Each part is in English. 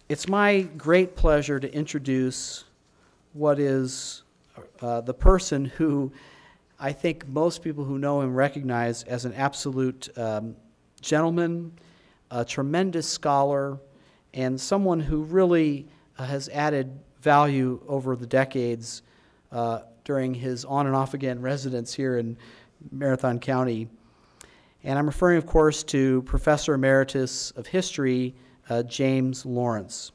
It's my great pleasure to introduce what is the person who I think most people who know him recognize as an absolute gentleman, a tremendous scholar, and someone who really has added value over the decades during his on and off again residence here in Marathon County. And I'm referring, of course, to Professor Emeritus of History, James Lawrence.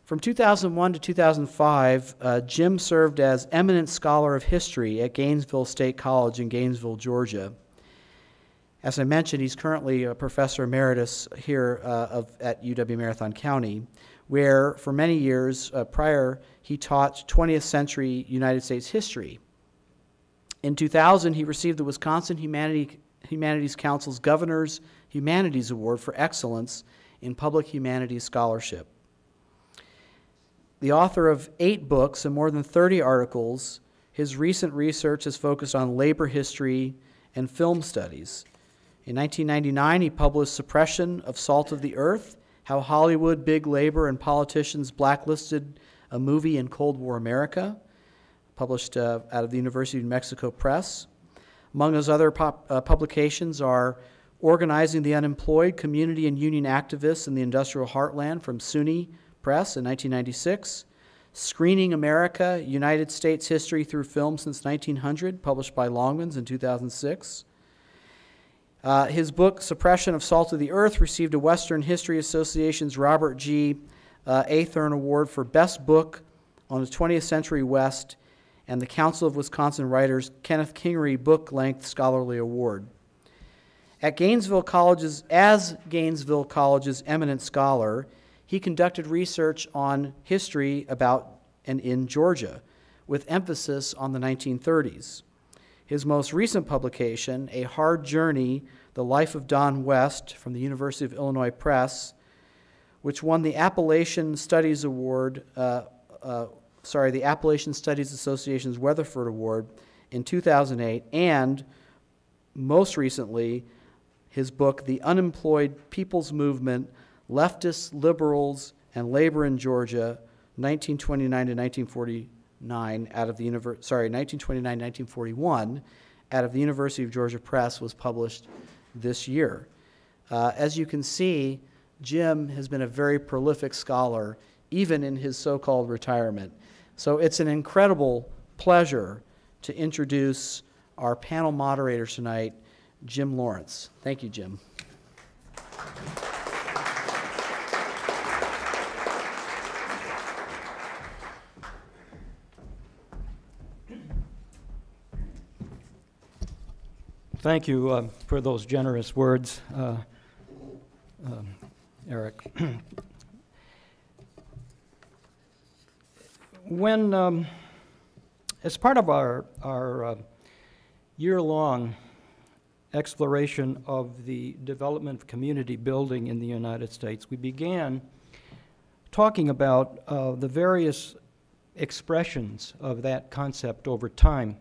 From 2001 to 2005, Jim served as Eminent Scholar of History at Gainesville State College in Gainesville, Georgia. As I mentioned, he's currently a Professor Emeritus here at UW Marathon County, where for many years prior he taught 20th century United States history. In 2000, he received the Wisconsin Humanities Council's Governor's Humanities Award for Excellence in Public Humanities Scholarship. The author of 8 books and more than 30 articles, his recent research has focused on labor history and film studies. In 1999, he published Suppression of Salt of the Earth, How Hollywood, Big Labor, and Politicians Blacklisted a Movie in Cold War America, published out of the University of New Mexico Press. Among his other publications are Organizing the Unemployed, Community and Union Activists in the Industrial Heartland from SUNY Press in 1996, Screening America, United States History Through Film Since 1900, published by Longmans in 2006. His book, Suppression of Salt of the Earth, received a Western History Association's Robert G. Athern Award for Best Book on the 20th Century West and the Council of Wisconsin Writers Kenneth Kingery Book Length Scholarly Award. As Gainesville College's eminent scholar, he conducted research on history about and in Georgia, with emphasis on the 1930s. His most recent publication, A Hard Journey, The Life of Don West, from the University of Illinois Press, which won the Appalachian Studies Award, the Appalachian Studies Association's Weatherford Award in 2008, and most recently, his book, The Unemployed People's Movement, Leftists, Liberals, and Labor in Georgia, 1929 to 1949, 1941, out of the University of Georgia Press, was published this year. As you can see, Jim has been a very prolific scholar, even in his so-called retirement. So it's an incredible pleasure to introduce our panel moderators tonight, Jim Lawrence. Thank you, Jim. Thank you for those generous words, Eric. When, as part of our year-long exploration of the development of community building in the United States, we began talking about the various expressions of that concept over time.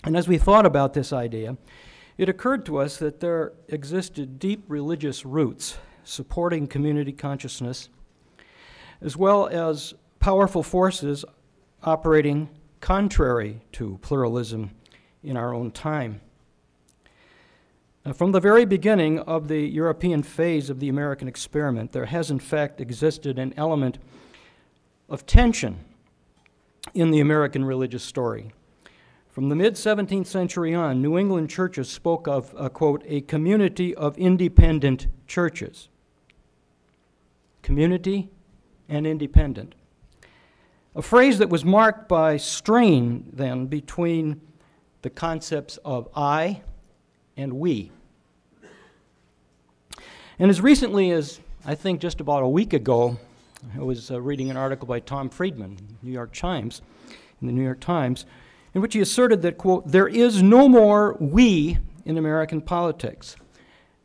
And as we thought about this idea, it occurred to us that there existed deep religious roots supporting community consciousness, as well as powerful forces operating contrary to pluralism in our own time. From the very beginning of the European phase of the American experiment, there has in fact existed an element of tension in the American religious story. From the mid-17th century on, New England churches spoke of, quote, a community of independent churches. Community and independent. A phrase that was marked by strain, then, between the concepts of I and we. And as recently as, I think, just about a week ago, I was reading an article by Tom Friedman, in the New York Times, in which he asserted that, quote, there is no more we in American politics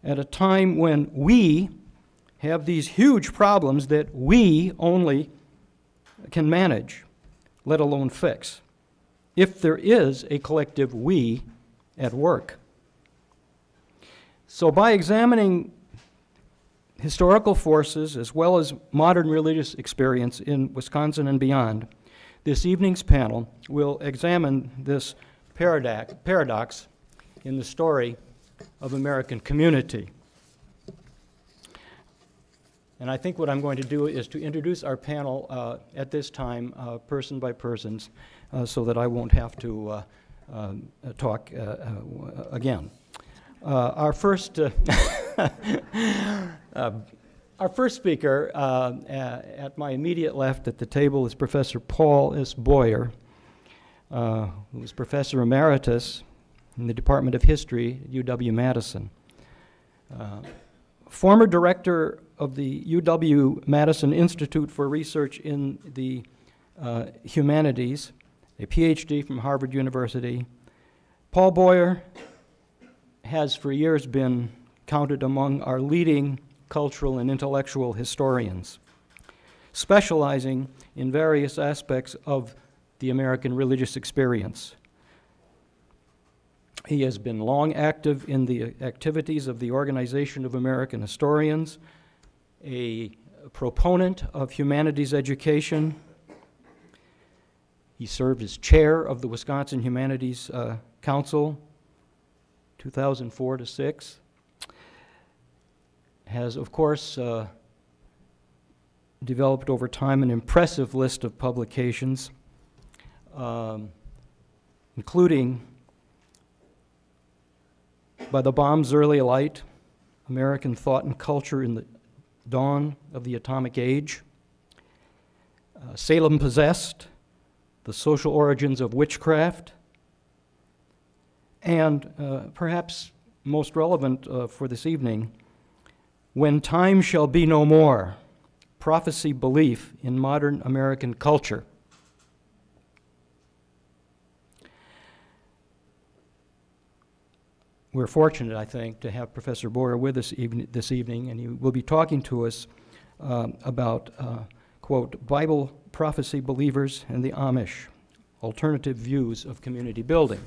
at a time when we have these huge problems that we only can manage, let alone fix, if there is a collective we at work. So by examining historical forces as well as modern religious experience in Wisconsin and beyond, this evening's panel will examine this paradox in the story of American community. And I think what I'm going to do is to introduce our panel at this time, person by person, so that I won't have to talk again. Our first speaker at my immediate left at the table is Professor Paul S. Boyer, who is Professor Emeritus in the Department of History at UW-Madison. Former director of the UW-Madison Institute for Research in the Humanities, a PhD from Harvard University. Paul Boyer has for years been counted among our leading cultural and intellectual historians, specializing in various aspects of the American religious experience. He has been long active in the activities of the Organization of American Historians, a proponent of humanities education. He served as chair of the Wisconsin Humanities Council, 2004 to 6. Has, of course, developed over time an impressive list of publications, including By the Bomb's Early Light, American Thought and Culture in the Dawn of the Atomic Age, Salem Possessed, The Social Origins of Witchcraft, and perhaps most relevant for this evening, When Time Shall Be No More, Prophecy Belief in Modern American Culture. We're fortunate, I think, to have Professor Boyer with us this evening, and he will be talking to us about, quote, Bible prophecy believers and the Amish, alternative views of community building.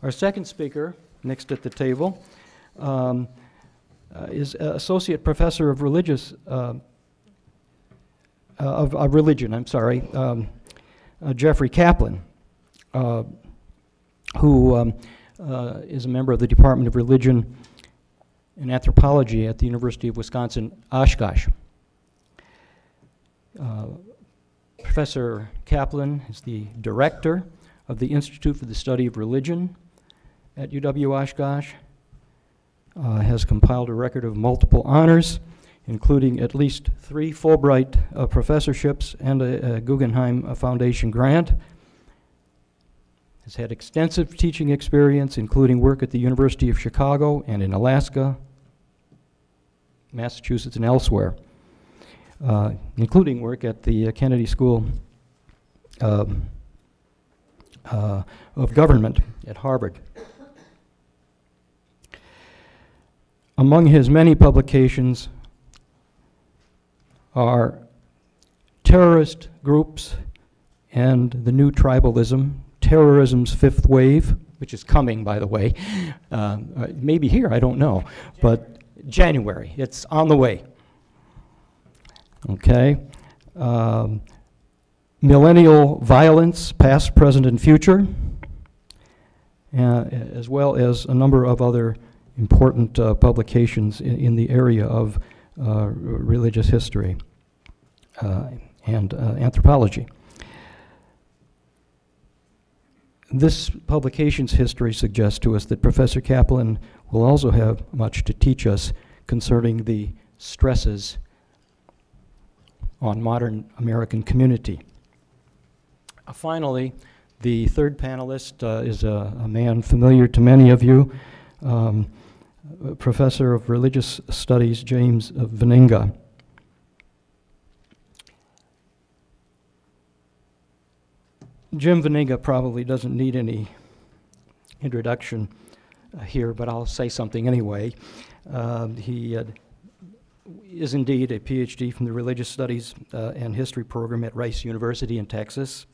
Our second speaker, next at the table, is Associate Professor of Religion, Jeffrey Kaplan, who is a member of the Department of Religion and Anthropology at the University of Wisconsin-Oshkosh. Professor Kaplan is the director of the Institute for the Study of Religion at UW-Oshkosh, has compiled a record of multiple honors, including at least 3 Fulbright professorships and a Guggenheim Foundation grant. Has had extensive teaching experience, including work at the University of Chicago and in Alaska, Massachusetts, and elsewhere, including work at the Kennedy School of Government at Harvard. Among his many publications are Terrorist Groups and the New Tribalism, Terrorism's Fifth Wave, which is coming, by the way, maybe here, I don't know, but January, it's on the way. Okay. Millennial Violence, Past, Present, and Future, as well as a number of other important publications in the area of religious history and anthropology. This publication's history suggests to us that Professor Kaplan will also have much to teach us concerning the stresses on modern American community. Finally, the third panelist is a man familiar to many of you, Professor of Religious Studies, James Veninga. Jim Veninga probably doesn't need any introduction here, but I'll say something anyway. He is indeed a PhD from the Religious Studies and History program at Rice University in Texas.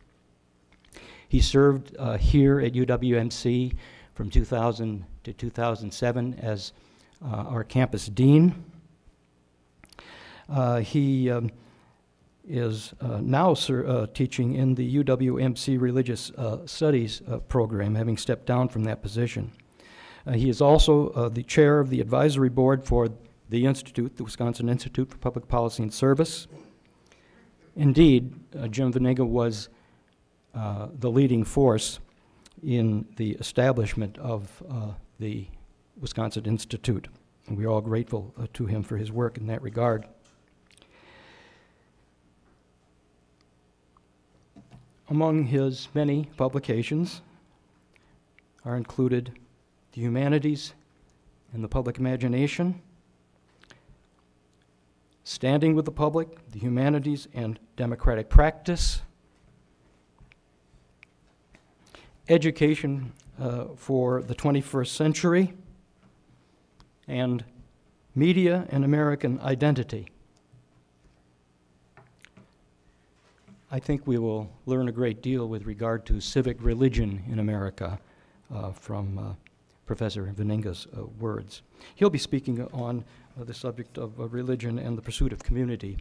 He served here at UWMC from 2000 to 2007 as our campus dean. He is now teaching in the UWMC Religious Studies program, having stepped down from that position. He is also the chair of the advisory board for the Institute, the Wisconsin Institute for Public Policy and Service. Indeed, Jim Veninga was the leading force in the establishment of the Wisconsin Institute, and we're all grateful to him for his work in that regard. Among his many publications are included The Humanities and the Public Imagination, Standing with the Public, The Humanities and Democratic Practice, Education for the 21st Century, and Media and American Identity. I think we will learn a great deal with regard to civic religion in America from Professor Veninga's words. He'll be speaking on the subject of religion and the pursuit of community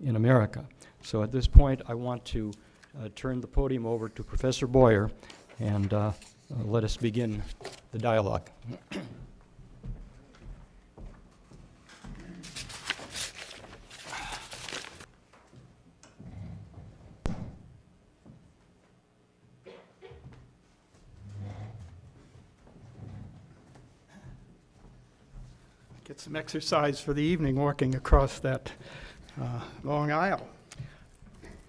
in America. So at this point, I want to turn the podium over to Professor Boyer and let us begin the dialogue. Get some exercise for the evening walking across that long aisle.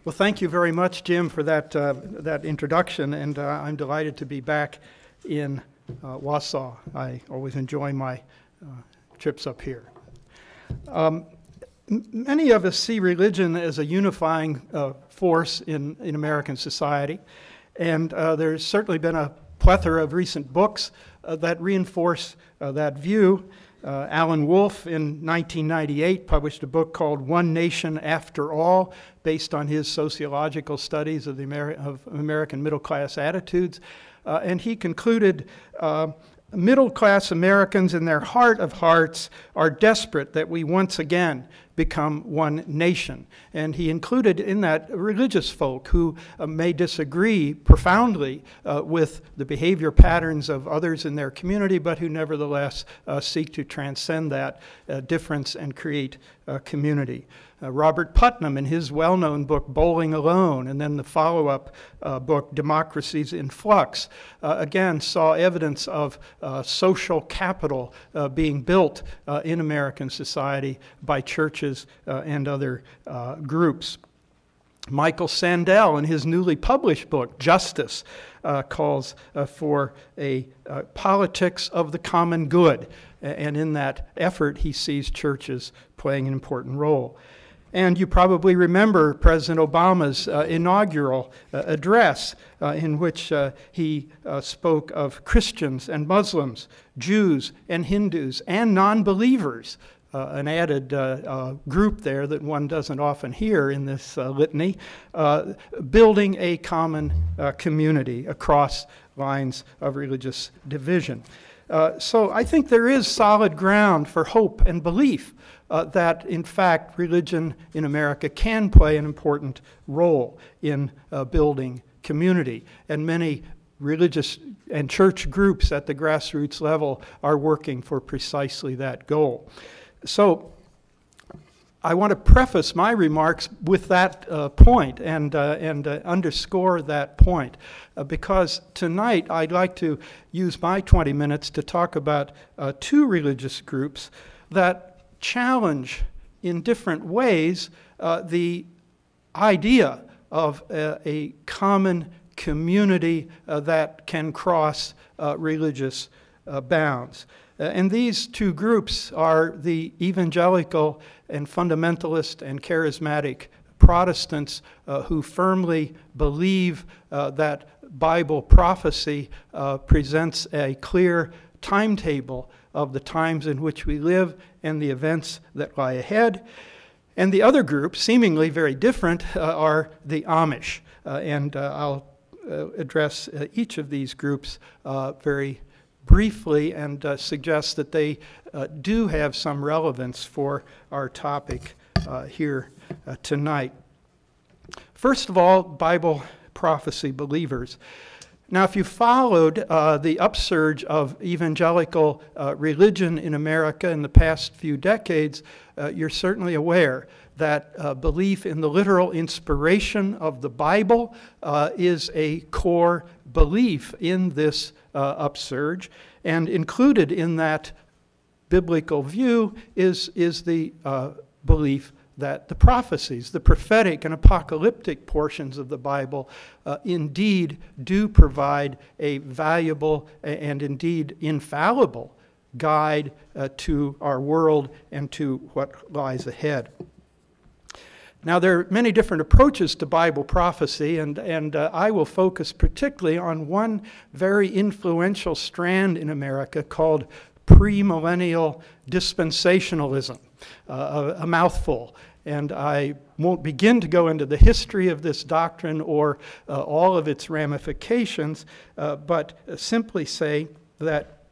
Well, thank you very much, Jim, for that introduction, and I'm delighted to be back in Wausau. I always enjoy my trips up here. Many of us see religion as a unifying force in American society, and there's certainly been a plethora of recent books that reinforce that view. Alan Wolfe in 1998 published a book called One Nation After All, based on his sociological studies of American middle-class attitudes. And he concluded, middle-class Americans in their heart of hearts are desperate that we once again become one nation. And he included in that religious folk who may disagree profoundly with the behavior patterns of others in their community, but who nevertheless seek to transcend that difference and create community. Robert Putnam, in his well-known book, Bowling Alone, and then the follow-up book, Democracies in Flux, again saw evidence of social capital being built in American society by churches and other groups. Michael Sandel, in his newly published book, Justice, calls for a politics of the common good. And in that effort, he sees churches playing an important role. And you probably remember President Obama's inaugural address in which he spoke of Christians and Muslims, Jews and Hindus, and non-believers, an added group there that one doesn't often hear in this litany, building a common community across lines of religious division. So I think there is solid ground for hope and belief that, in fact, religion in America can play an important role in building community. And many religious and church groups at the grassroots level are working for precisely that goal. So I want to preface my remarks with that point and underscore that point because tonight I'd like to use my 20 minutes to talk about two religious groups that challenge in different ways the idea of a common community that can cross religious bounds. And these two groups are the evangelical and fundamentalist and charismatic Protestants who firmly believe that Bible prophecy presents a clear timetable of the times in which we live and the events that lie ahead. And the other group, seemingly very different, are the Amish. And I'll address each of these groups very briefly and suggest that they do have some relevance for our topic here tonight. First of all, Bible prophecy believers. Now, if you followed the upsurge of evangelical religion in America in the past few decades, you're certainly aware that belief in the literal inspiration of the Bible is a core belief in this upsurge. And included in that biblical view is the belief that the prophecies, the prophetic and apocalyptic portions of the Bible, indeed do provide a valuable and indeed infallible guide to our world and to what lies ahead. Now, there are many different approaches to Bible prophecy, and I will focus particularly on one very influential strand in America called premillennial dispensationalism, a mouthful. And I won't begin to go into the history of this doctrine or all of its ramifications, but simply say that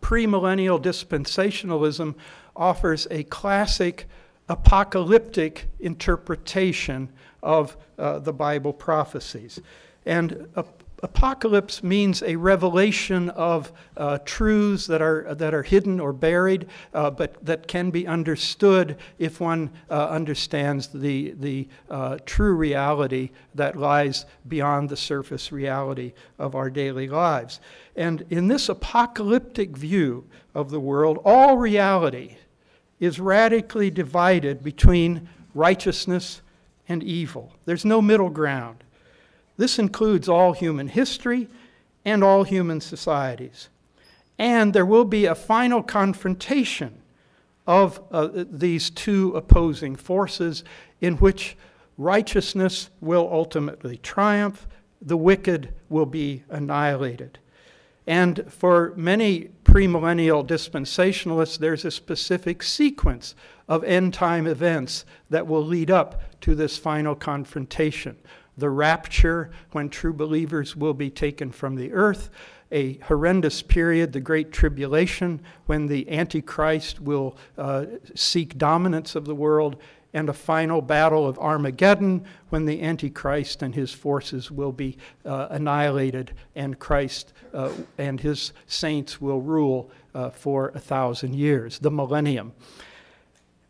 premillennial dispensationalism offers a classic apocalyptic interpretation of the Bible prophecies. And apocalypse means a revelation of truths that are hidden or buried, but that can be understood if one understands the true reality that lies beyond the surface reality of our daily lives. And in this apocalyptic view of the world, all reality is radically divided between righteousness and evil. There's no middle ground. This includes all human history and all human societies. And there will be a final confrontation of these two opposing forces in which righteousness will ultimately triumph, the wicked will be annihilated. And for many premillennial dispensationalists, there's a specific sequence of end-time events that will lead up to this final confrontation. The rapture, when true believers will be taken from the earth, a horrendous period, the Great Tribulation, when the Antichrist will seek dominance of the world, and a final battle of Armageddon, when the Antichrist and his forces will be annihilated, and Christ and his saints will rule for 1,000 years, the millennium.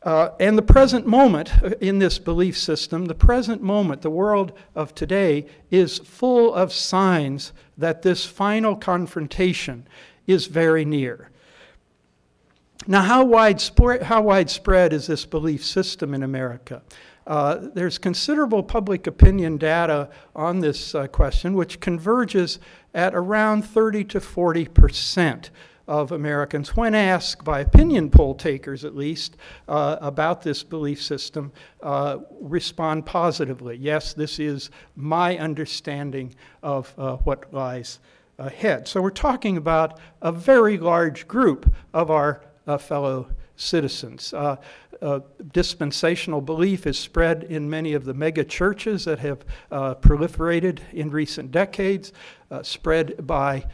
And the present moment in this belief system, the present moment, the world of today, is full of signs that this final confrontation is very near. Now, how widespread is this belief system in America? There's considerable public opinion data on this question, which converges at around 30 to 40% of Americans, when asked by opinion poll takers at least about this belief system, respond positively. Yes, this is my understanding of what lies ahead. So we're talking about a very large group of our fellow citizens. Dispensational belief is spread in many of the mega churches that have proliferated in recent decades, spread by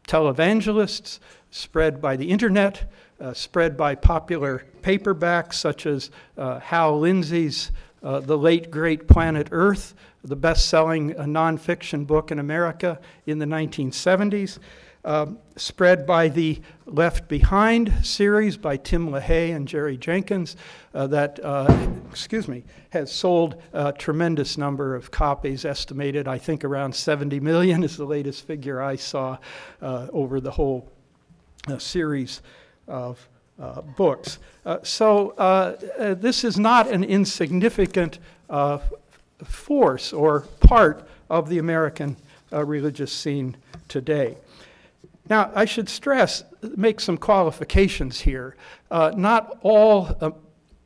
televangelists, spread by the internet, spread by popular paperbacks such as Hal Lindsey's The Late Great Planet Earth, the best-selling nonfiction book in America in the 1970s, spread by the Left Behind series by Tim LaHaye and Jerry Jenkins that has sold a tremendous number of copies, estimated I think around 70 million is the latest figure I saw over the whole series of books. So this is not an insignificant force or part of the American religious scene today. Now, I should make some qualifications here. Not all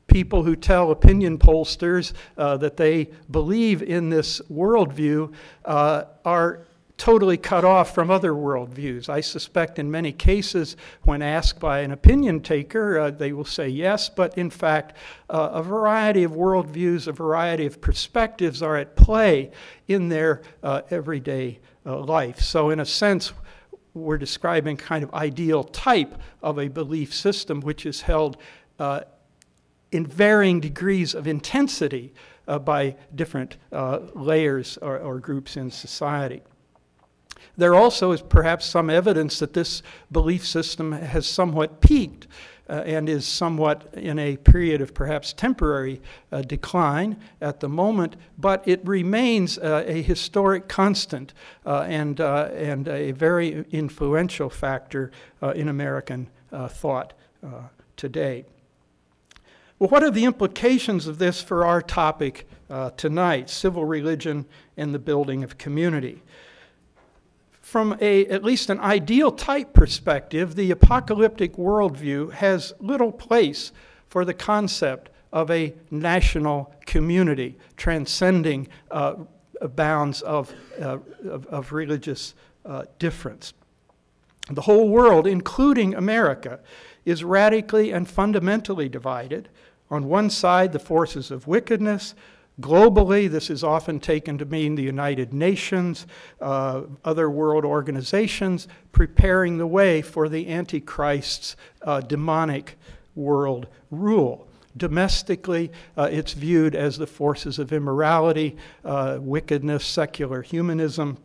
people who tell opinion pollsters that they believe in this worldview are totally cut off from other worldviews. I suspect in many cases, when asked by an opinion taker, they will say yes, but in fact, a variety of worldviews, a variety of perspectives are at play in their everyday life. So in a sense, we're describing kind of ideal type of a belief system which is held in varying degrees of intensity by different layers or groups in society. There also is perhaps some evidence that this belief system has somewhat peaked and is somewhat in a period of perhaps temporary decline at the moment, but it remains a historic constant and a very influential factor in American thought today. Well, what are the implications of this for our topic tonight, civil religion and the building of community? From at least an ideal type perspective, the apocalyptic worldview has little place for the concept of a national community transcending bounds of religious difference. The whole world, including America, is radically and fundamentally divided. On one side, the forces of wickedness. Globally, this is often taken to mean the United Nations, other world organizations, preparing the way for the Antichrist's demonic world rule. Domestically, it's viewed as the forces of immorality, wickedness, secular humanism.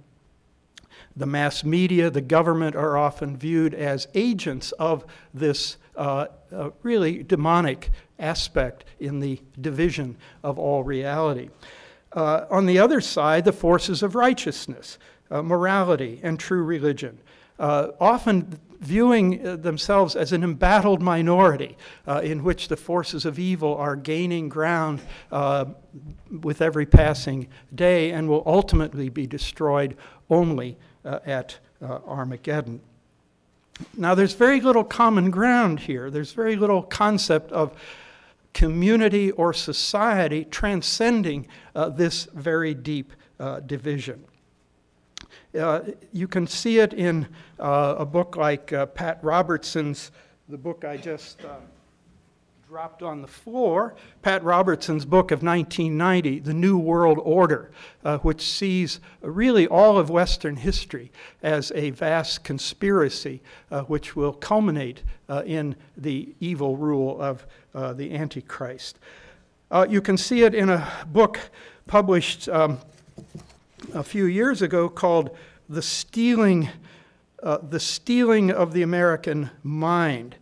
The mass media, the government are often viewed as agents of this really demonic aspect in the division of all reality. On the other side, the forces of righteousness, morality, and true religion, often viewing themselves as an embattled minority in which the forces of evil are gaining ground with every passing day and will ultimately be destroyed only at Armageddon. Now, there's very little common ground here. There's very little concept of community or society transcending this very deep division. You can see it in a book like Pat Robertson's, the book I just dropped on the floor, Pat Robertson's book of 1990, The New World Order, which sees really all of Western history as a vast conspiracy which will culminate in the evil rule of the Antichrist. You can see it in a book published a few years ago called The Stealing of the American Mind.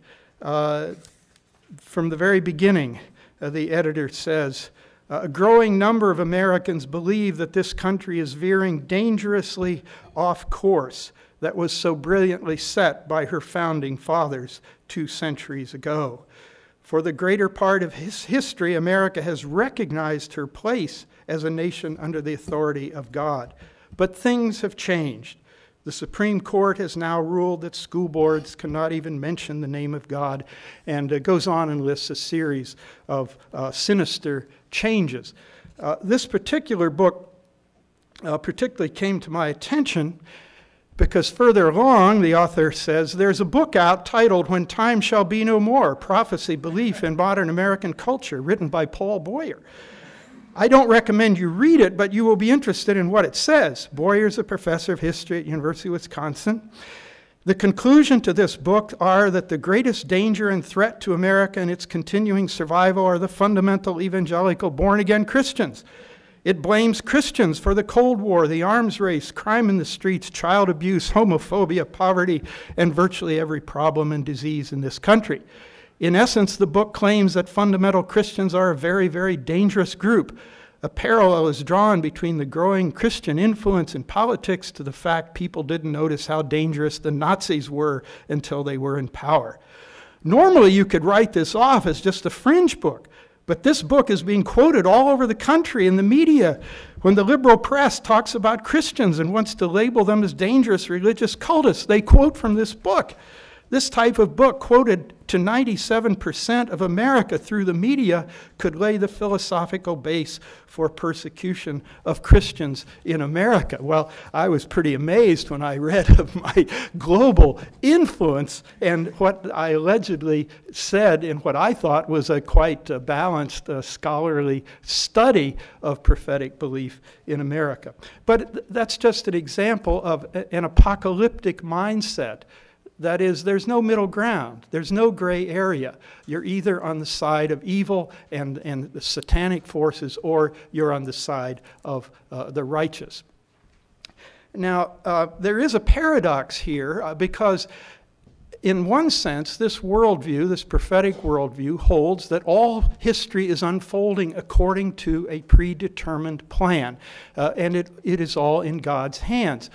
From the very beginning, the editor says, a growing number of Americans believe that this country is veering dangerously off course that was so brilliantly set by her founding fathers 2 centuries ago. For the greater part of history, America has recognized her place as a nation under the authority of God. But things have changed. The Supreme Court has now ruled that school boards cannot even mention the name of God, and goes on and lists a series of sinister changes. This particular book particularly came to my attention because further along, the author says, there's a book out titled When Time Shall Be No More, Prophecy, Belief in Modern American Culture, written by Paul Boyer. I don't recommend you read it, but you will be interested in what it says. Boyer's a professor of history at University of Wisconsin. The conclusion to this book are that the greatest danger and threat to America and its continuing survival are the fundamental evangelical born-again Christians. It blames Christians for the Cold War, the arms race, crime in the streets, child abuse, homophobia, poverty, and virtually every problem and disease in this country. In essence, the book claims that fundamental Christians are a very, very dangerous group. A parallel is drawn between the growing Christian influence in politics to the fact people didn't notice how dangerous the Nazis were until they were in power. Normally, you could write this off as just a fringe book, but this book is being quoted all over the country in the media when the liberal press talks about Christians and wants to label them as dangerous religious cultists. They quote from this book. This type of book, quoted to 97% of America through the media, could lay the philosophical base for persecution of Christians in America. Well, I was pretty amazed when I read of my global influence and what I allegedly said in what I thought was a quite balanced scholarly study of prophetic belief in America. But that's just an example of an apocalyptic mindset That is, there's no middle ground. There's no gray area. You're either on the side of evil and the satanic forces, or you're on the side of the righteous. Now, there is a paradox here because in one sense, this worldview, this prophetic worldview, holds that all history is unfolding according to a predetermined plan, and it is all in God's hands.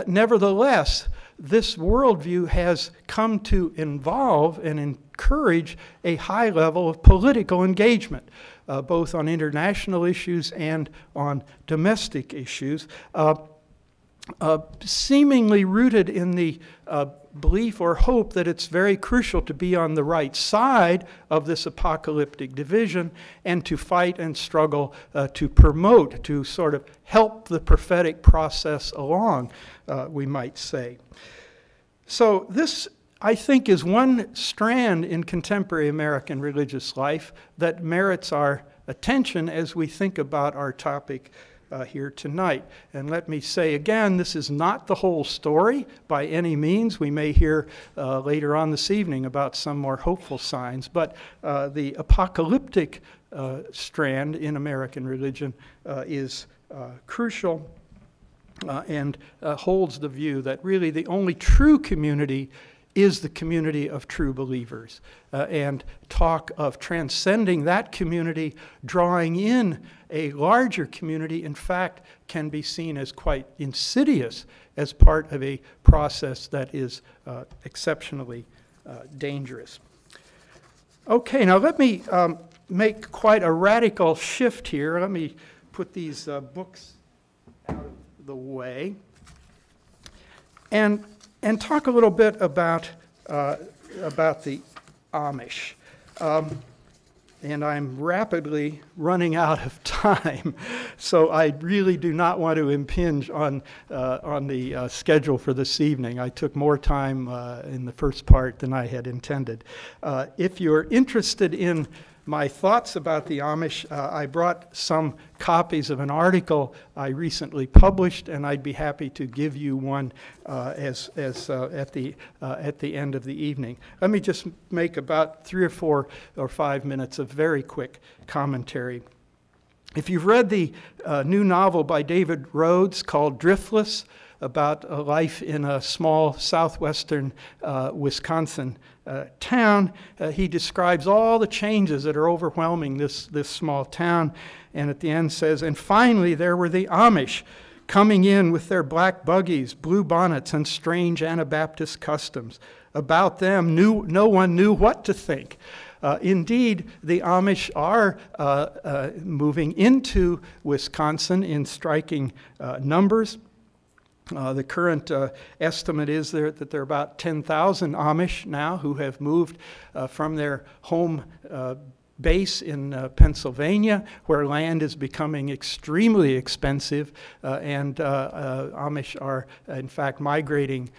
Nevertheless, this worldview has come to involve and encourage a high level of political engagement, both on international issues and on domestic issues, seemingly rooted in the belief or hope that it's very crucial to be on the right side of this apocalyptic division and to fight and struggle to promote, to sort of help the prophetic process along, we might say. So this, I think, is one strand in contemporary American religious life that merits our attention as we think about our topic here tonight. And let me say again, this is not the whole story by any means. We may hear later on this evening about some more hopeful signs, but the apocalyptic strand in American religion is crucial and holds the view that really the only true community is the community of true believers, and talk of transcending that community, drawing in a larger community, in fact, can be seen as quite insidious as part of a process that is exceptionally dangerous. Okay, now let me make quite a radical shift here. Let me put these books out of the way and talk a little bit about the Amish. And I'm rapidly running out of time, so I really do not want to impinge on the schedule for this evening. I took more time in the first part than I had intended. If you're interested in my thoughts about the Amish, I brought some copies of an article I recently published, and I'd be happy to give you one at the end of the evening. Let me just make about 3 or 4 or 5 minutes of very quick commentary. If you've read the new novel by David Rhodes called Driftless, about a life in a small southwestern Wisconsin town, he describes all the changes that are overwhelming this small town, and at the end says, and finally there were the Amish coming in with their black buggies, blue bonnets, and strange Anabaptist customs. About them, no one knew what to think. Indeed, the Amish are moving into Wisconsin in striking numbers. The current estimate is that there are about 10,000 Amish now who have moved from their home base in Pennsylvania, where land is becoming extremely expensive, and Amish are, in fact, migrating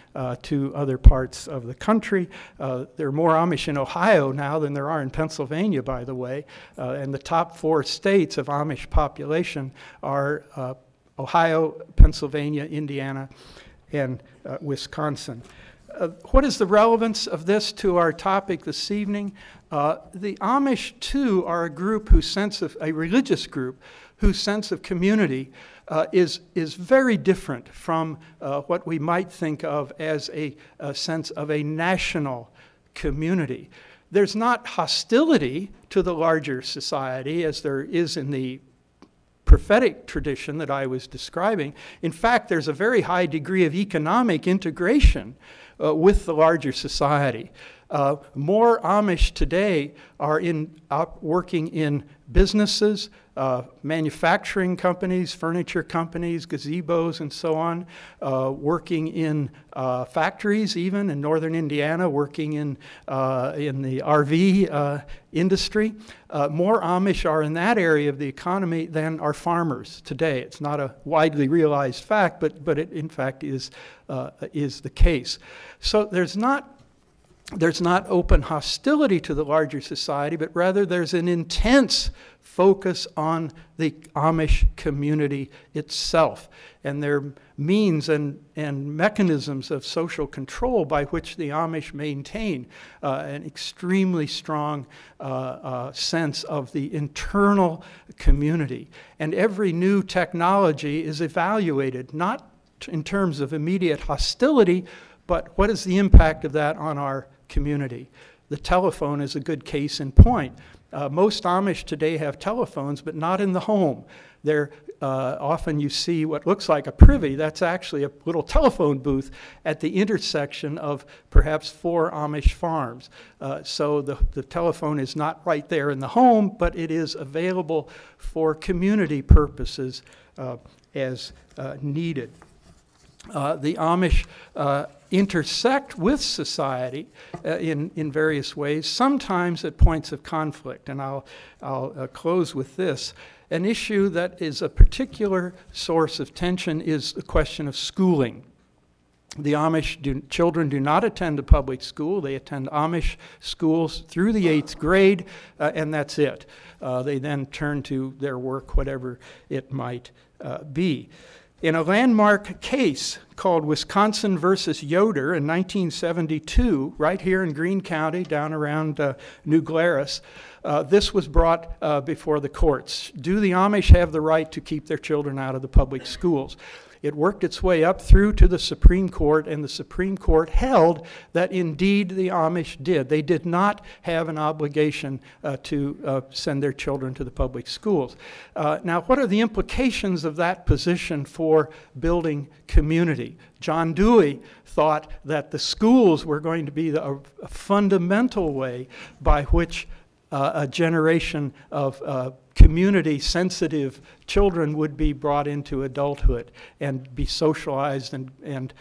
to other parts of the country. There are more Amish in Ohio now than there are in Pennsylvania, by the way, and the top 4 states of Amish population are Ohio, Pennsylvania, Indiana, and Wisconsin. What is the relevance of this to our topic this evening? The Amish, too, are a group a religious group whose sense of community is very different from what we might think of as a sense of a national community. There's not hostility to the larger society as there is in the prophetic tradition that I was describing. In fact, there's a very high degree of economic integration with the larger society. More Amish today are working in businesses, manufacturing companies, furniture companies, gazebos, and so on, working in factories, even in northern Indiana, working in the RV industry. More Amish are in that area of the economy than are farmers today. It's not a widely realized fact, but it in fact is the case. So there's not there's not open hostility to the larger society, but rather there's an intense focus on the Amish community itself and their means and mechanisms of social control by which the Amish maintain an extremely strong sense of the internal community. And every new technology is evaluated, not in terms of immediate hostility, but what is the impact of that on our community? The telephone is a good case in point. Most Amish today have telephones, but not in the home. They're, often you see what looks like a privy. That's actually a little telephone booth at the intersection of perhaps 4 Amish farms. So the telephone is not right there in the home, but it is available for community purposes as needed. The Amish intersect with society in various ways, sometimes at points of conflict. And I'll close with this. An issue that is a particular source of tension is the question of schooling. The Amish children do not attend a public school. They attend Amish schools through the 8th grade, and that's it. They then turn to their work, whatever it might be. In a landmark case called Wisconsin versus Yoder in 1972, right here in Greene County, down around New Glarus, this was brought before the courts. Do the Amish have the right to keep their children out of the public schools? It worked its way up through to the Supreme Court, and the Supreme Court held that indeed the Amish did. They did not have an obligation to send their children to the public schools. Now, what are the implications of that position for building community? John Dewey thought that the schools were going to be a fundamental way by which a generation of community-sensitive children would be brought into adulthood and be socialized and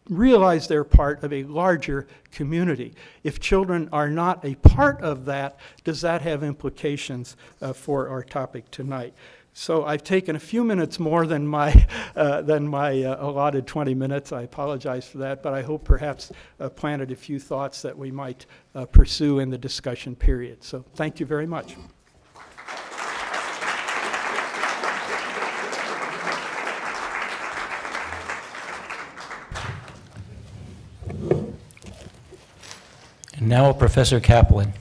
realize they're part of a larger community. If children are not a part of that, does that have implications for our topic tonight? So I've taken a few minutes more than my allotted 20 minutes. I apologize for that, but I hope perhaps planted a few thoughts that we might pursue in the discussion period. So thank you very much. And now Professor Kaplan.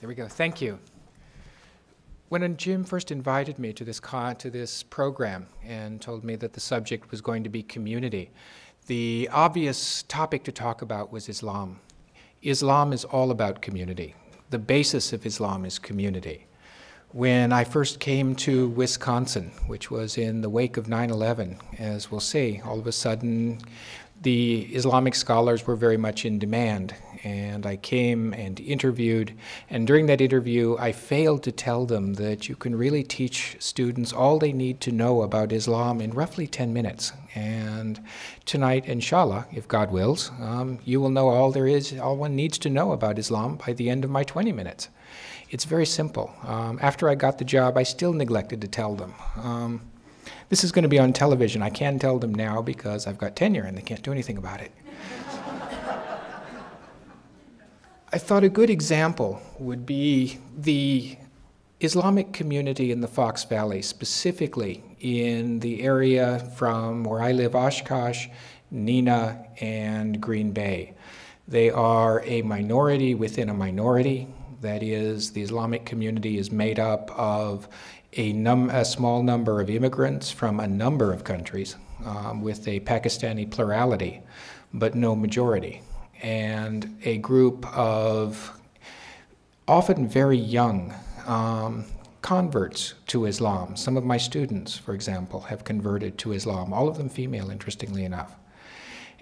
There we go. Thank you. When Jim first invited me to this program and told me that the subject was going to be community, the obvious topic to talk about was Islam. Islam is all about community. The basis of Islam is community. When I first came to Wisconsin, which was in the wake of 9/11, as we'll see, all of a sudden the Islamic scholars were very much in demand, and I came and interviewed, and during that interview I failed to tell them that you can really teach students all they need to know about Islam in roughly 10 minutes. And tonight, inshallah, if God wills, you will know all one needs to know about Islam by the end of my 20 minutes. It's very simple. After I got the job, I still neglected to tell them. This is going to be on television. I can tell them now because I've got tenure and they can't do anything about it. I thought a good example would be the Islamic community in the Fox Valley, specifically in the area from where I live, Oshkosh, Neenah, and Green Bay. They are a minority within a minority. That is, the Islamic community is made up of a small number of immigrants from a number of countries with a Pakistani plurality, but no majority, and a group of often very young converts to Islam. Some of my students, for example, have converted to Islam, all of them female, interestingly enough.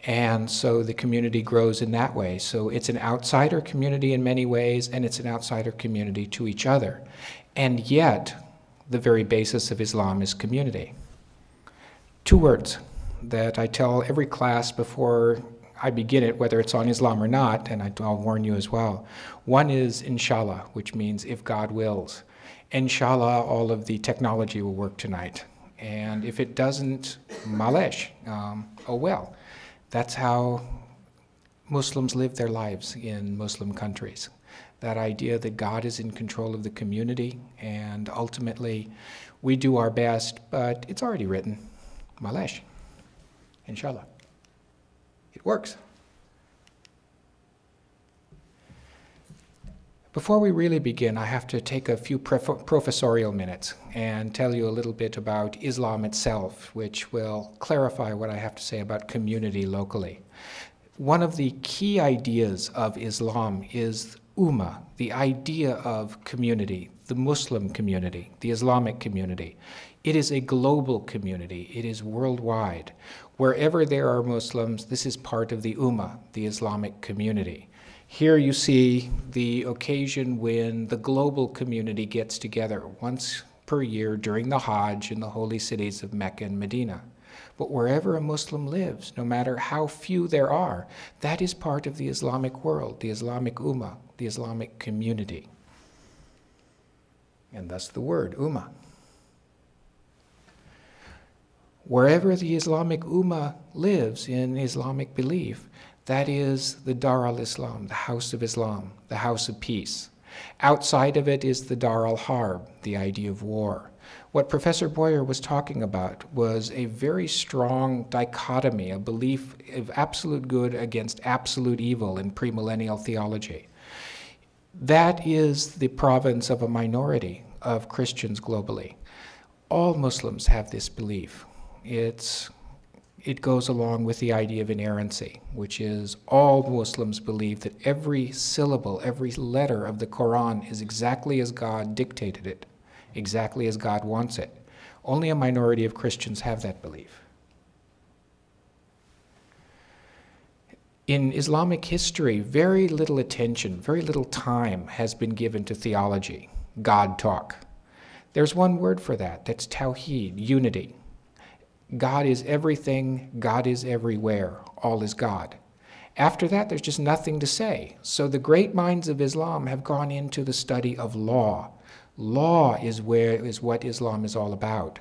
And so the community grows in that way. So it's an outsider community in many ways, and it's an outsider community to each other. And yet, the very basis of Islam is community. 2 words that I tell every class before I begin it, whether it's on Islam or not, and I'll warn you as well. One is inshallah, which means if God wills. Inshallah, all of the technology will work tonight. And if it doesn't, malesh, oh well. That's how Muslims live their lives in Muslim countries. That idea that God is in control of the community, and ultimately we do our best, but it's already written. Malesh, inshallah. It works. Before we really begin, I have to take a few professorial minutes and tell you a little bit about Islam itself, which will clarify what I have to say about community locally. One of the key ideas of Islam is ummah, the idea of community, the Muslim community, the Islamic community. It is a global community. It is worldwide. Wherever there are Muslims, this is part of the ummah, the Islamic community. Here you see the occasion when the global community gets together once per year during the Hajj in the holy cities of Mecca and Medina. But wherever a Muslim lives, no matter how few there are, that is part of the Islamic world, the Islamic ummah, the Islamic community. And thus the word, ummah. Wherever the Islamic ummah lives in Islamic belief, that is the Dar al-Islam, the house of Islam, the house of peace. Outside of it is the Dar al-Harb, the idea of war. What Professor Boyer was talking about was a very strong dichotomy, a belief of absolute good against absolute evil in premillennial theology. That is the province of a minority of Christians globally. All Muslims have this belief. It goes along with the idea of inerrancy, which is all Muslims believe that every syllable, every letter of the Quran is exactly as God dictated it, exactly as God wants it. Only a minority of Christians have that belief. In Islamic history, very little attention, very little time has been given to theology, God talk. There's one word for that, that's tawheed, unity. God is everything, God is everywhere, all is God. After that, there's just nothing to say. So the great minds of Islam have gone into the study of law. Law is what Islam is all about.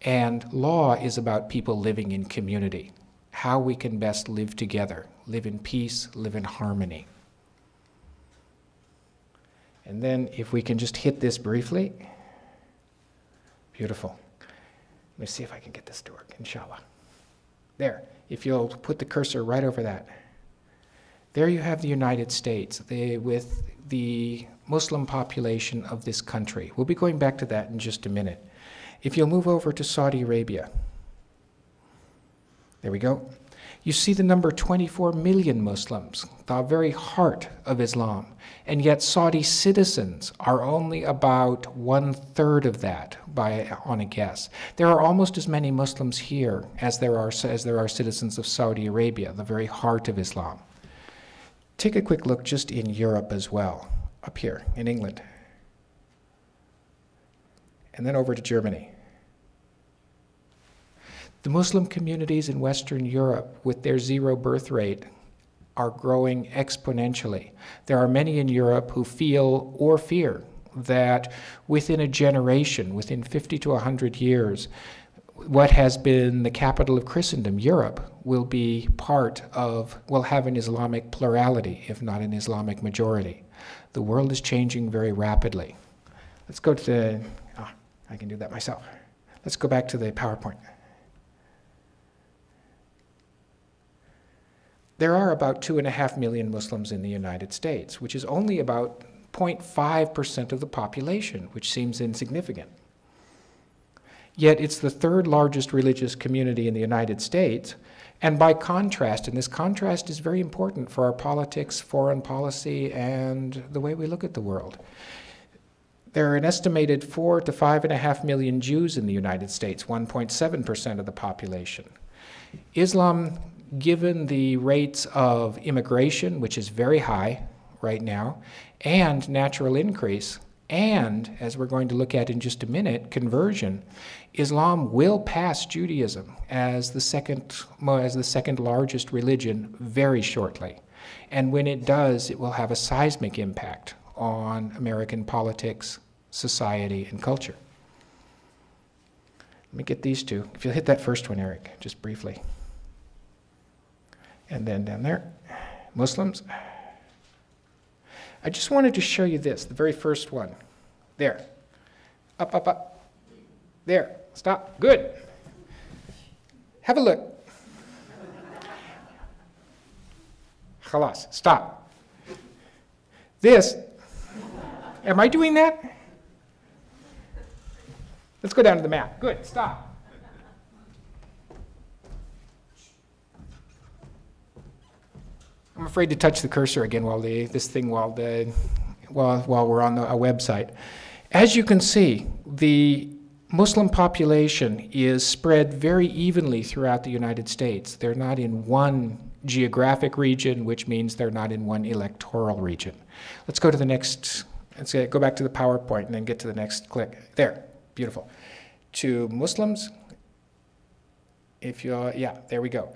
And law is about people living in community, how we can best live together, live in peace, live in harmony. And then if we can just hit this briefly. Beautiful. Let me see if I can get this to work, inshallah. There, if you'll put the cursor right over that. There you have the United States with the Muslim population of this country. We'll be going back to that in just a minute. If you'll move over to Saudi Arabia. There we go. You see the number 24 million Muslims, the very heart of Islam. And yet Saudi citizens are only about 1/3 of that, on a guess. There are almost as many Muslims here as there are citizens of Saudi Arabia, the very heart of Islam. Take a quick look just in Europe as well, up here in England. And then over to Germany. The Muslim communities in Western Europe, with their zero birth rate, are growing exponentially. There are many in Europe who feel or fear that within a generation, within 50 to 100 years, what has been the capital of Christendom, Europe, will have an Islamic plurality, if not an Islamic majority. The world is changing very rapidly. Let's go to I can do that myself. Let's go back to the PowerPoint. There are about 2.5 million Muslims in the United States, which is only about 0.5% of the population, which seems insignificant. Yet it's the third largest religious community in the United States, and by contrast, and this contrast is very important for our politics, foreign policy, and the way we look at the world. There are an estimated 4 to 5.5 million Jews in the United States, 1.7% of the population. Islam, given the rates of immigration, which is very high right now, and natural increase, and, as we're going to look at in just a minute, conversion, Islam will pass Judaism as the second largest religion very shortly. And when it does, it will have a seismic impact on American politics society, and culture. Let me get these two. If you'll hit that first one, Eric, just briefly. And then down there, Muslims. I just wanted to show you this, the very first one. There. Up, up, up. There. Stop. Good. Have a look. Khalas. Stop. This. Am I doing that? Let's go down to the map. Good. Stop. I'm afraid to touch the cursor again while we're on a website. As you can see, the Muslim population is spread very evenly throughout the United States. They're not in one geographic region, which means they're not in one electoral region. Let's go to the next. Let's go back to the PowerPoint and then get to the next click. There. Beautiful. To Muslims. If you're, yeah, there we go.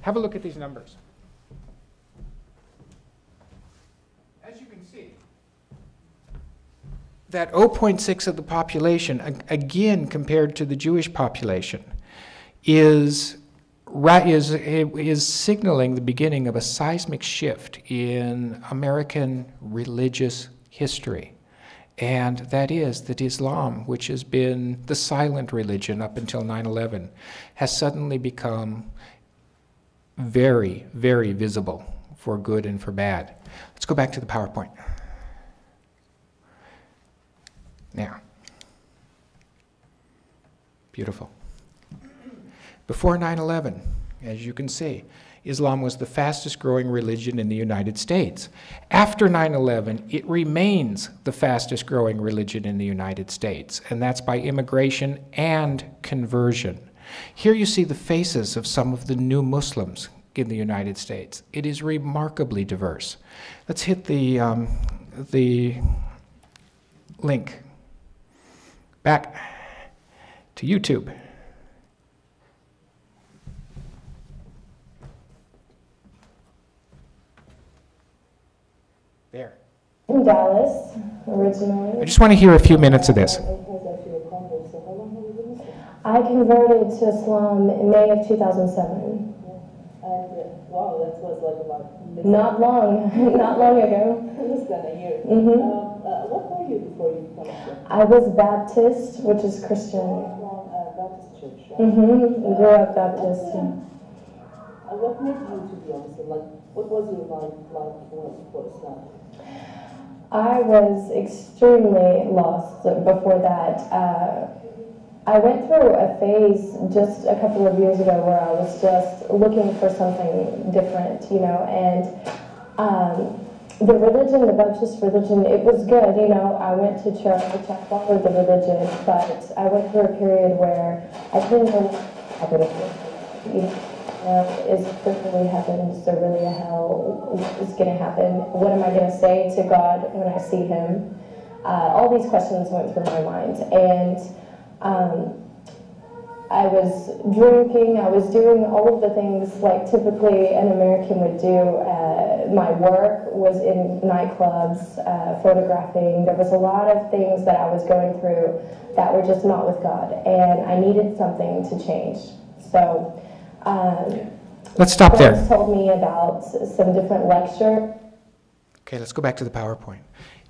Have a look at these numbers. As you can see, that 0.6 of the population, again compared to the Jewish population, is signaling the beginning of a seismic shift in American religious history. And that is that Islam, which has been the silent religion up until 9/11, has suddenly become very, very visible for good and for bad. Let's go back to the PowerPoint. Now. Beautiful. Before 9/11, as you can see, Islam was the fastest growing religion in the United States. After 9/11, it remains the fastest growing religion in the United States, and that's by immigration and conversion. Here you see the faces of some of the new Muslims in the United States. It is remarkably diverse. Let's hit the link back to YouTube. There. In Dallas, originally. I just want to hear a few minutes of this. I converted to Islam in May of 2007. Wow, that was like about... Not long ago. Less than a year. What were you before you became Muslim? I was Baptist, which is Christian. From Baptist church, right? Grew up Baptist. What made you to be a Muslim? Like, what was your life like before Islam? I was extremely lost before that. I went through a phase just a couple of years ago where I was just looking for something different, you know, and the religion, the Baptist religion, it was good, you know. I went to church, I followed the religion, but I went through a period where I didn't know what happened. You know, is there really heaven? Is there really a hell? What is going to happen? What am I going to say to God when I see Him? All these questions went through my mind, and I was drinking, I was doing all of the things like typically an American would do. My work was in nightclubs, photographing. There was a lot of things that I was going through that were just not with God, and I needed something to change. So let's stop there. friends told me about some different lecture. Okay, let's go back to the PowerPoint.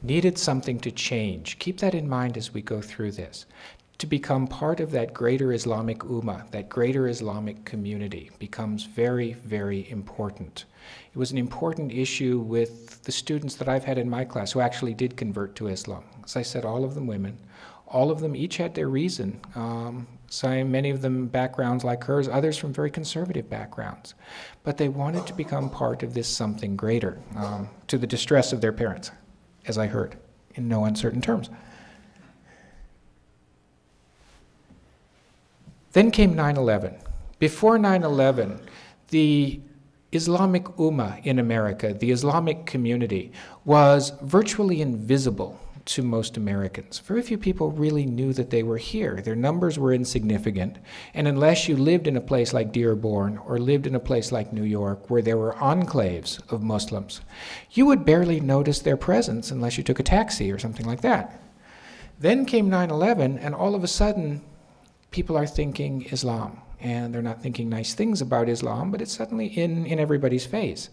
Needed something to change. Keep that in mind as we go through this. To become part of that greater Islamic ummah, that greater Islamic community, becomes very, very important. It was an important issue with the students that I've had in my class who actually did convert to Islam. As I said, all of them women. All of them each had their reason. Many of them backgrounds like hers, others from very conservative backgrounds. But they wanted to become part of this something greater, to the distress of their parents, as I heard, in no uncertain terms. Then came 9/11. Before 9/11, the Islamic Ummah in America, the Islamic community, was virtually invisible to most Americans. Very few people really knew that they were here. Their numbers were insignificant, and unless you lived in a place like Dearborn or lived in a place like New York where there were enclaves of Muslims, you would barely notice their presence unless you took a taxi or something like that. Then came 9/11, and all of a sudden, people are thinking Islam. And they're not thinking nice things about Islam, but it's suddenly in everybody's face.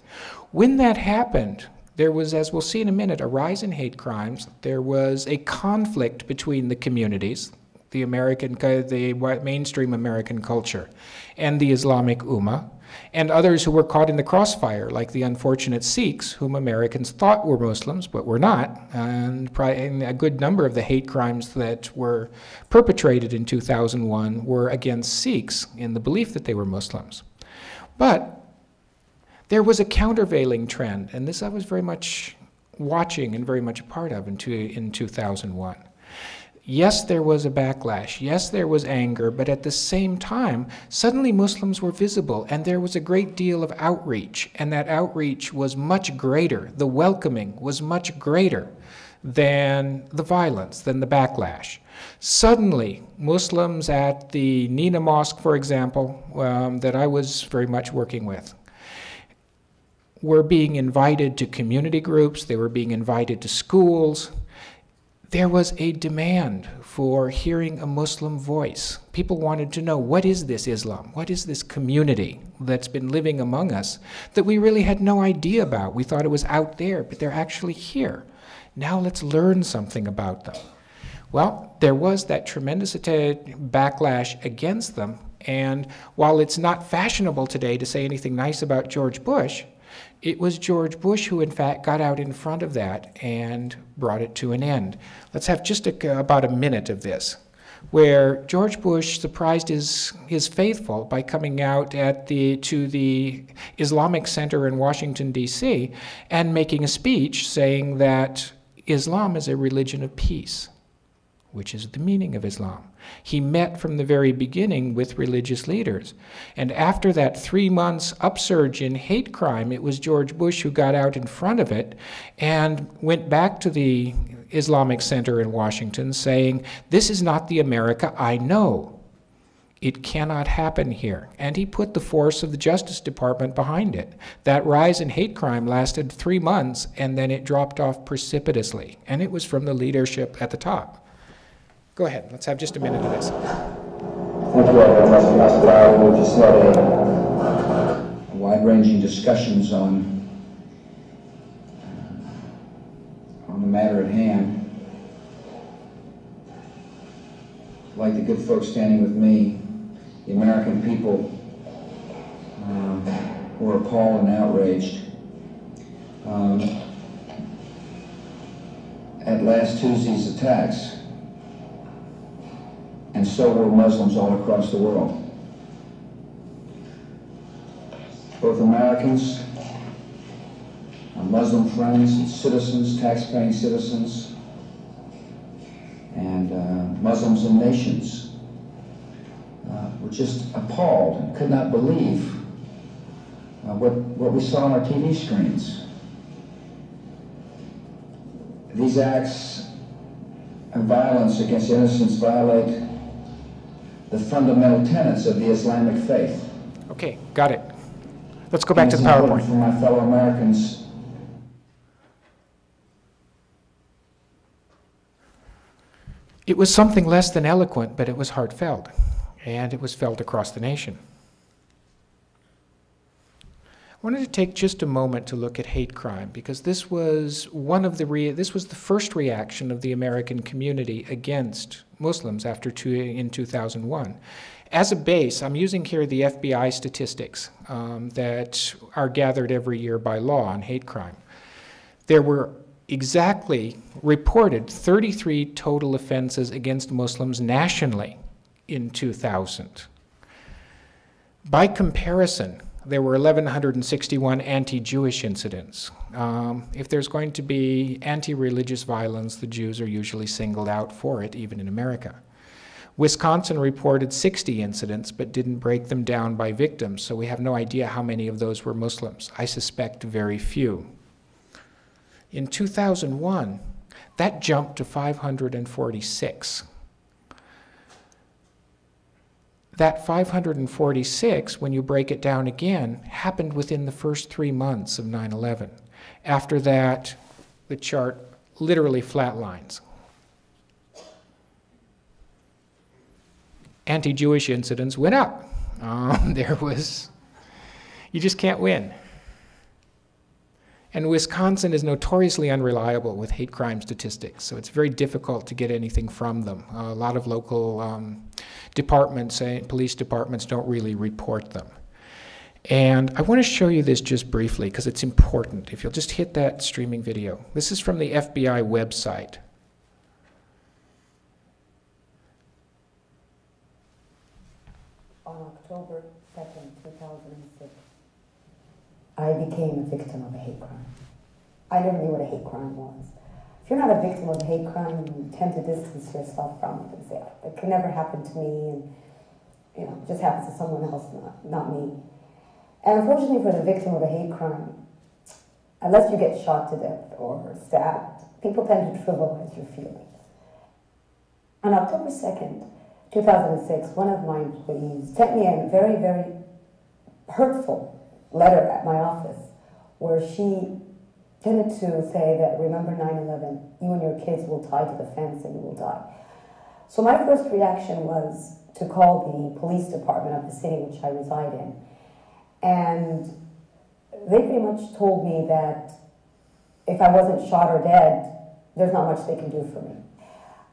When that happened, there was, as we'll see in a minute, a rise in hate crimes. There was a conflict between the communities, the mainstream American culture, and the Islamic Ummah, and others who were caught in the crossfire, like the unfortunate Sikhs, whom Americans thought were Muslims, but were not. And a good number of the hate crimes that were perpetrated in 2001 were against Sikhs in the belief that they were Muslims. But there was a countervailing trend, and this I was very much watching and very much a part of in 2001. Yes, there was a backlash. Yes, there was anger, but at the same time, suddenly Muslims were visible, and there was a great deal of outreach, and that outreach was much greater. The welcoming was much greater than the violence, than the backlash. Suddenly, Muslims at the Nina Mosque, for example, that I was very much working with, were being invited to community groups, they were being invited to schools. There was a demand for hearing a Muslim voice. People wanted to know, what is this Islam? What is this community that's been living among us that we really had no idea about? We thought it was out there, but they're actually here. Now let's learn something about them. Well, there was that tremendous backlash against them, and while it's not fashionable today to say anything nice about George Bush, it was George Bush who, in fact, got out in front of that and brought it to an end. Let's have just about a minute of this, where George Bush surprised his faithful by coming out to the Islamic Center in Washington, D.C., and making a speech saying that Islam is a religion of peace, which is the meaning of Islam. He met from the very beginning with religious leaders. And after that 3 months upsurge in hate crime, it was George Bush who got out in front of it and went back to the Islamic Center in Washington saying, this is not the America I know. It cannot happen here. And he put the force of the Justice Department behind it. That rise in hate crime lasted 3 months, and then it dropped off precipitously. And it was from the leadership at the top. Go ahead, let's have just a minute of this. Thank you all very much, Mr. Brown. We just had a wide-ranging discussions on the matter at hand. Like the good folks standing with me, the American people were appalled and outraged at last Tuesday's attacks. And so were Muslims all across the world. Both Americans, our Muslim friends, citizens, tax-paying citizens, and Muslims and nations were just appalled and could not believe what we saw on our TV screens. These acts of violence against innocents violate the fundamental tenets of the Islamic faith. Okay, got it. Let's go back to the PowerPoint. For my fellow Americans, it was something less than eloquent, but it was heartfelt, and it was felt across the nation. I wanted to take just a moment to look at hate crime, because this was the first reaction of the American community against Muslims in 2001. As a base, I'm using here the FBI statistics that are gathered every year by law on hate crime. There were exactly reported 33 total offenses against Muslims nationally in 2000. By comparison, there were 1,161 anti-Jewish incidents. If there's going to be anti-religious violence, the Jews are usually singled out for it, even in America. Wisconsin reported 60 incidents, but didn't break them down by victims, so we have no idea how many of those were Muslims. I suspect very few. In 2001, that jumped to 546. That 546, when you break it down again, happened within the first 3 months of 9/11. After that, the chart literally flatlines. anti-Jewish incidents went up. You just can't win. And Wisconsin is notoriously unreliable with hate crime statistics, so it's very difficult to get anything from them. A lot of local departments, police departments, don't really report them. And I want to show you this just briefly because it's important. If you'll just hit that streaming video. This is from the FBI website. On October 2nd, 2006, I became a victim of a hate crime. I never knew what a hate crime was. If you're not a victim of a hate crime, you tend to distance yourself from it and say, it could never happen to me, and it just happens to someone else, not me. And unfortunately for the victim of a hate crime, unless you get shot to death or stabbed, people tend to trivialize your feelings. On October 2nd, 2006, one of my employees sent me a very, very hurtful letter at my office where she tended to say that, remember 9/11, you and your kids will tie to the fence and you will die. So my first reaction was to call the police department of the city which I reside in. And they pretty much told me that if I wasn't shot or dead, there's not much they can do for me.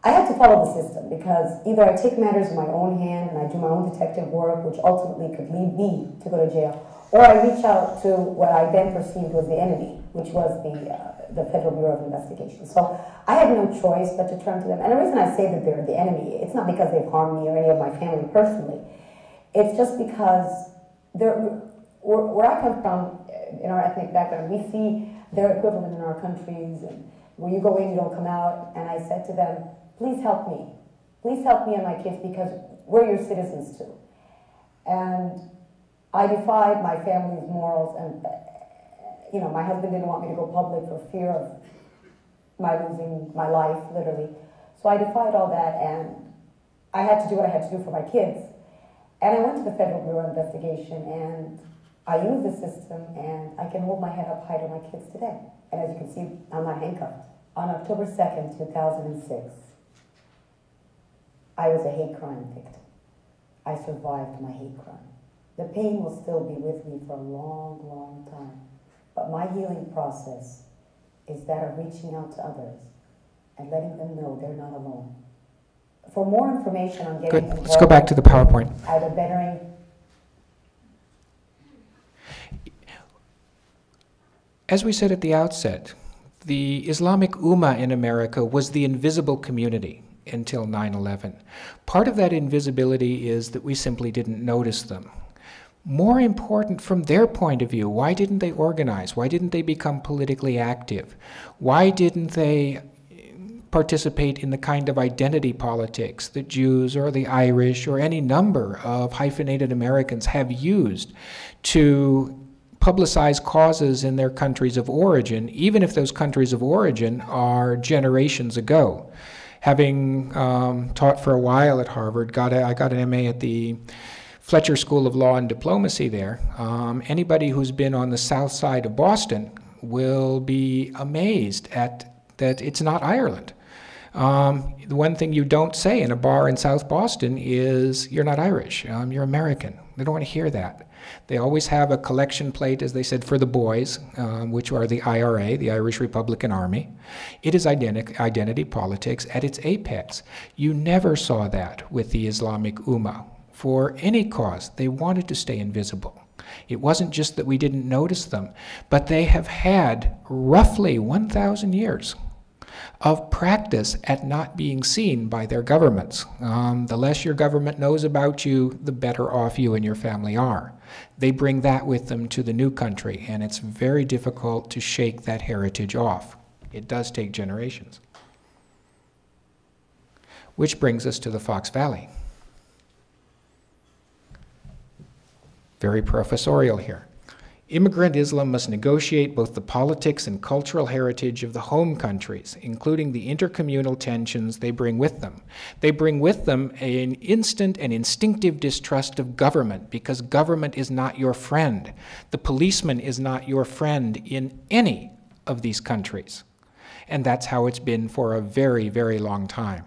I had to follow the system because either I take matters in my own hand and I do my own detective work, which ultimately could lead me to go to jail, or I reach out to what I then perceived was the enemy, which was the Federal Bureau of Investigation. So I had no choice but to turn to them. And the reason I say that they're the enemy, it's not because they've harmed me or any of my family personally. It's just because where I come from, in our ethnic background, we see their equivalent in our countries, and where you go in, you don't come out. And I said to them, please help me. Please help me and my kids because we're your citizens too. And I defied my family's morals, and my husband didn't want me to go public for fear of my losing my life, literally. So I defied all that, and I had to do what I had to do for my kids. And I went to the Federal Bureau of Investigation, and I used the system, and I can hold my head up high to my kids today. And as you can see, I'm not handcuffed. On October 2nd, 2006, I was a hate crime victim. I survived my hate crime. The pain will still be with me for a long, long time. But my healing process is that of reaching out to others and letting them know they're not alone. For more information on getting involved, let's go back to the PowerPoint. Either bettering. As we said at the outset, the Islamic Ummah in America was the invisible community until 9/11. Part of that invisibility is that we simply didn't notice them. More important from their point of view, why didn't they organize? Why didn't they become politically active? Why didn't they participate in the kind of identity politics that Jews or the Irish or any number of hyphenated Americans have used to publicize causes in their countries of origin, even if those countries of origin are generations ago? Having taught for a while at Harvard, I got an MA at the Fletcher School of Law and Diplomacy there. Anybody who's been on the south side of Boston will be amazed at that it's not Ireland. The one thing you don't say in a bar in South Boston is, you're not Irish, you're American. They don't want to hear that. They always have a collection plate, as they said, for the boys, which are the IRA, the Irish Republican Army. It is identity politics at its apex. You never saw that with the Islamic Ummah. For any cause, they wanted to stay invisible. It wasn't just that we didn't notice them, but they have had roughly 1,000 years of practice at not being seen by their governments. The less your government knows about you, the better off you and your family are. They bring that with them to the new country, and it's very difficult to shake that heritage off. It does take generations. Which brings us to the Fox Valley. Very professorial here. Immigrant Islam must negotiate both the politics and cultural heritage of the home countries, including the intercommunal tensions they bring with them. They bring with them an instant and instinctive distrust of government, because government is not your friend. The policeman is not your friend in any of these countries. And that's how it's been for a very, very long time.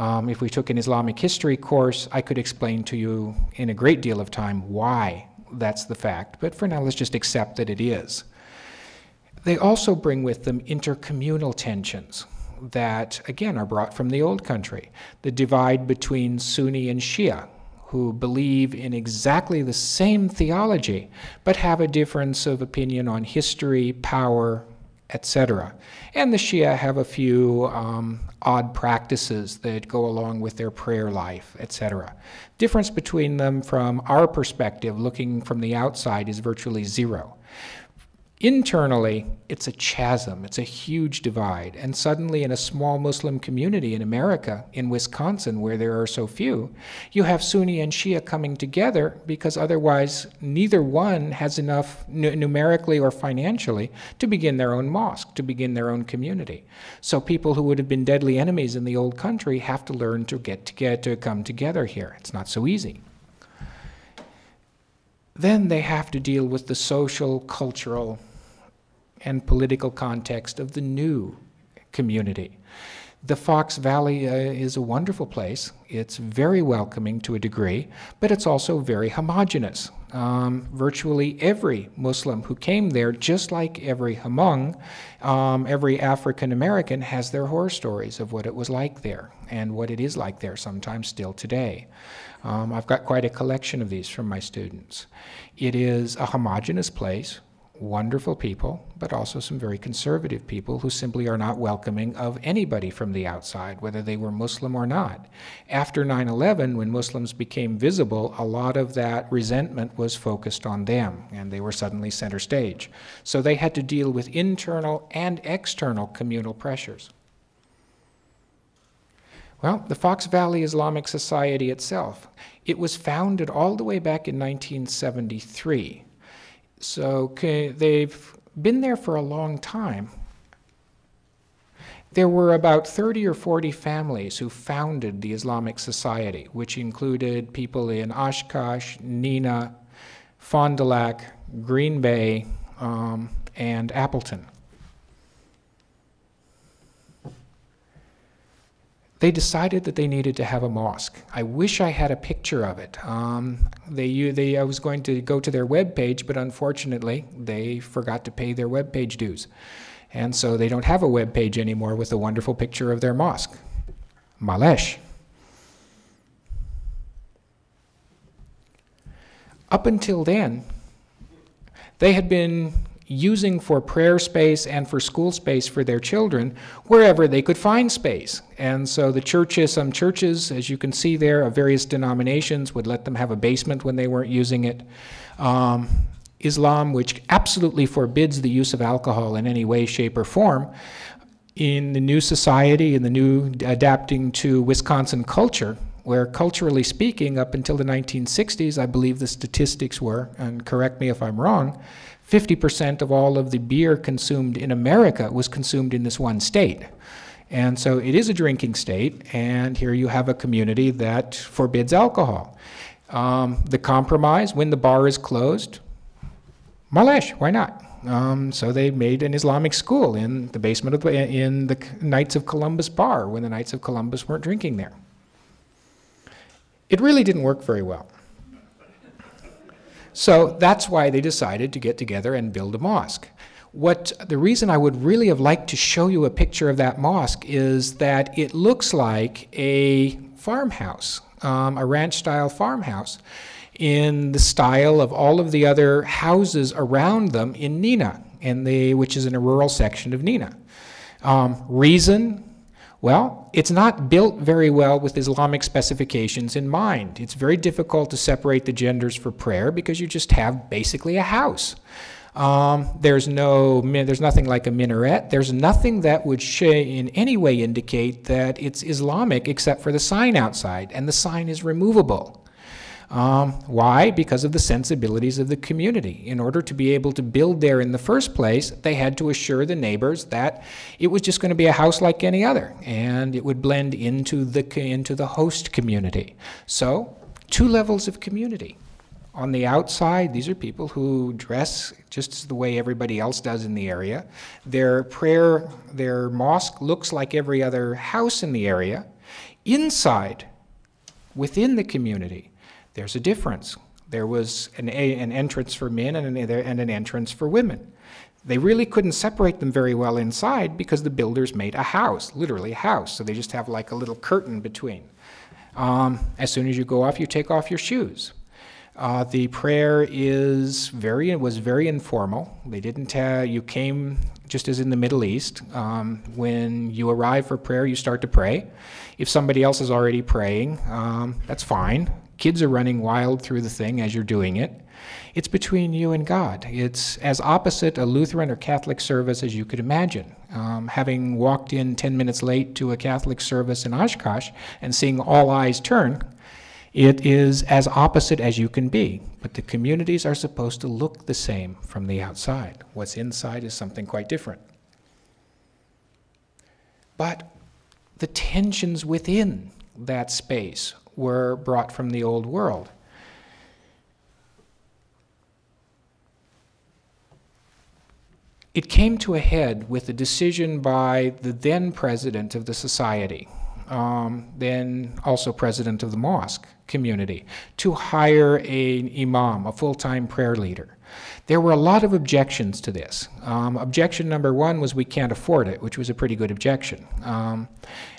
If we took an Islamic history course, I could explain to you in a great deal of time why that's the fact, but for now let's just accept that it is. They also bring with them intercommunal tensions that, again, are brought from the old country. The divide between Sunni and Shia, who believe in exactly the same theology, but have a difference of opinion on history, power, etc. And the Shia have a few odd practices that go along with their prayer life, etc. Difference between them from our perspective, looking from the outside, is virtually zero. Internally, it's a chasm, it's a huge divide, and suddenly in a small Muslim community in America, in Wisconsin, where there are so few, you have Sunni and Shia coming together because otherwise neither one has enough numerically or financially to begin their own mosque, to begin their own community. So people who would have been deadly enemies in the old country have to learn to come together here. It's not so easy. Then they have to deal with the social, cultural, and political context of the new community. The Fox Valley is a wonderful place. It's very welcoming to a degree, but it's also very homogeneous. Virtually every Muslim who came there, just like every Hmong, every African American, has their horror stories of what it was like there and what it is like there sometimes still today. I've got quite a collection of these from my students. It is a homogeneous place, wonderful people, but also some very conservative people who simply are not welcoming of anybody from the outside, whether they were Muslim or not. After 9/11, when Muslims became visible, a lot of that resentment was focused on them, and they were suddenly center stage. So they had to deal with internal and external communal pressures. Well, the Fox Valley Islamic Society itself, it was founded all the way back in 1973. So they've been there for a long time. There were about 30 or 40 families who founded the Islamic Society, which included people in Oshkosh, Neenah, Fond du Lac, Green Bay, and Appleton. They decided that they needed to have a mosque. I wish I had a picture of it. I was going to go to their webpage, but unfortunately, they forgot to pay their webpage dues. And so they don't have a webpage anymore with a wonderful picture of their mosque. Malesh. Up until then, they had been using for prayer space and for school space for their children wherever they could find space. And so the churches, some churches, as you can see there, of various denominations, would let them have a basement when they weren't using it. Islam, which absolutely forbids the use of alcohol in any way, shape, or form, in the new society, in the new adapting to Wisconsin culture, where culturally speaking, up until the 1960s, I believe the statistics were, and correct me if I'm wrong, 50% of all of the beer consumed in America was consumed in this one state. And so it is a drinking state, and here you have a community that forbids alcohol. The compromise, when the bar is closed, Malesh, why not? So they made an Islamic school in the basement of in the Knights of Columbus bar when the Knights of Columbus weren't drinking there. It really didn't work very well. So that's why they decided to get together and build a mosque. The reason I would really have liked to show you a picture of that mosque is that it looks like a farmhouse, a ranch-style farmhouse, in the style of all of the other houses around them in Neenah, which is in a rural section of Neenah. Reason? Well, it's not built very well with Islamic specifications in mind. It's very difficult to separate the genders for prayer because you just have basically a house. There's nothing like a minaret. There's nothing that would in any way indicate that it's Islamic except for the sign outside, and the sign is removable. Why? Because of the sensibilities of the community. In order to be able to build there in the first place, they had to assure the neighbors that it was just going to be a house like any other, and it would blend into the host community. So, two levels of community. On the outside, these are people who dress just the way everybody else does in the area. Their mosque looks like every other house in the area. inside, within the community, there's a difference. There was an entrance for men and an entrance for women. They really couldn't separate them very well inside because the builders made a house, literally a house. So they just have like a little curtain between. As soon as you go off, you take off your shoes. The prayer was very informal. They didn't you came just as in the Middle East. When you arrive for prayer, you start to pray. If somebody else is already praying, that's fine. Kids are running wild through the thing as you're doing it. It's between you and God. It's as opposite a Lutheran or Catholic service as you could imagine. Having walked in 10 minutes late to a Catholic service in Oshkosh and seeing all eyes turn, it is as opposite as you can be. But the communities are supposed to look the same from the outside. What's inside is something quite different. But the tensions within that space were brought from the old world. It came to a head with a decision by the then president of the society, then also president of the mosque community, to hire an imam, a full-time prayer leader. There were a lot of objections to this. Objection number one was we can't afford it, which was a pretty good objection.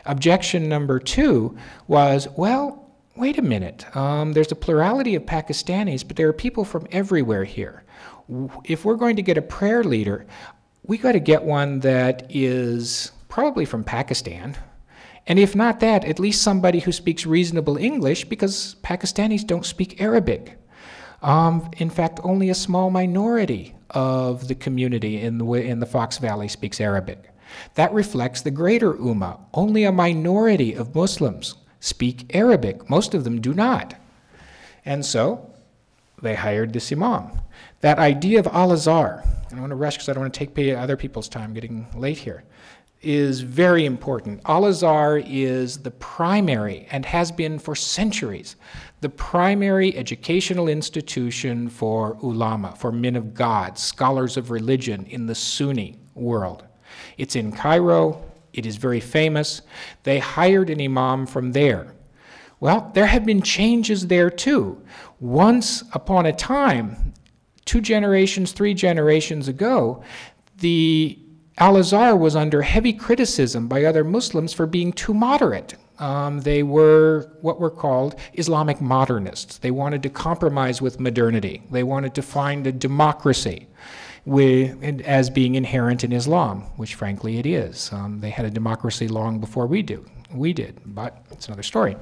Objection number two was, well, wait a minute. There's a plurality of Pakistanis, but there are people from everywhere here. If we're going to get a prayer leader, we got to get one that is probably from Pakistan. And if not that, at least somebody who speaks reasonable English, because Pakistanis don't speak Arabic. In fact, only a small minority of the community in the Fox Valley speaks Arabic. That reflects the greater Ummah. Only a minority of Muslims speak Arabic. Most of them do not. And so they hired this imam. That idea of Al-Azhar, and I want to rush because I don't want to take other people's time getting late here, is very important. Al-Azhar is the primary, and has been for centuries, the primary educational institution for ulama, for men of God, scholars of religion in the Sunni world. It's in Cairo. It is very famous. They hired an imam from there. Well, there have been changes there too. Once upon a time, 2 generations, 3 generations ago, the Al-Azhar was under heavy criticism by other Muslims for being too moderate. They were what were called Islamic modernists. They wanted to compromise with modernity. They wanted to find a democracy as being inherent in Islam, which frankly it is. They had a democracy long before we did, but it's another story.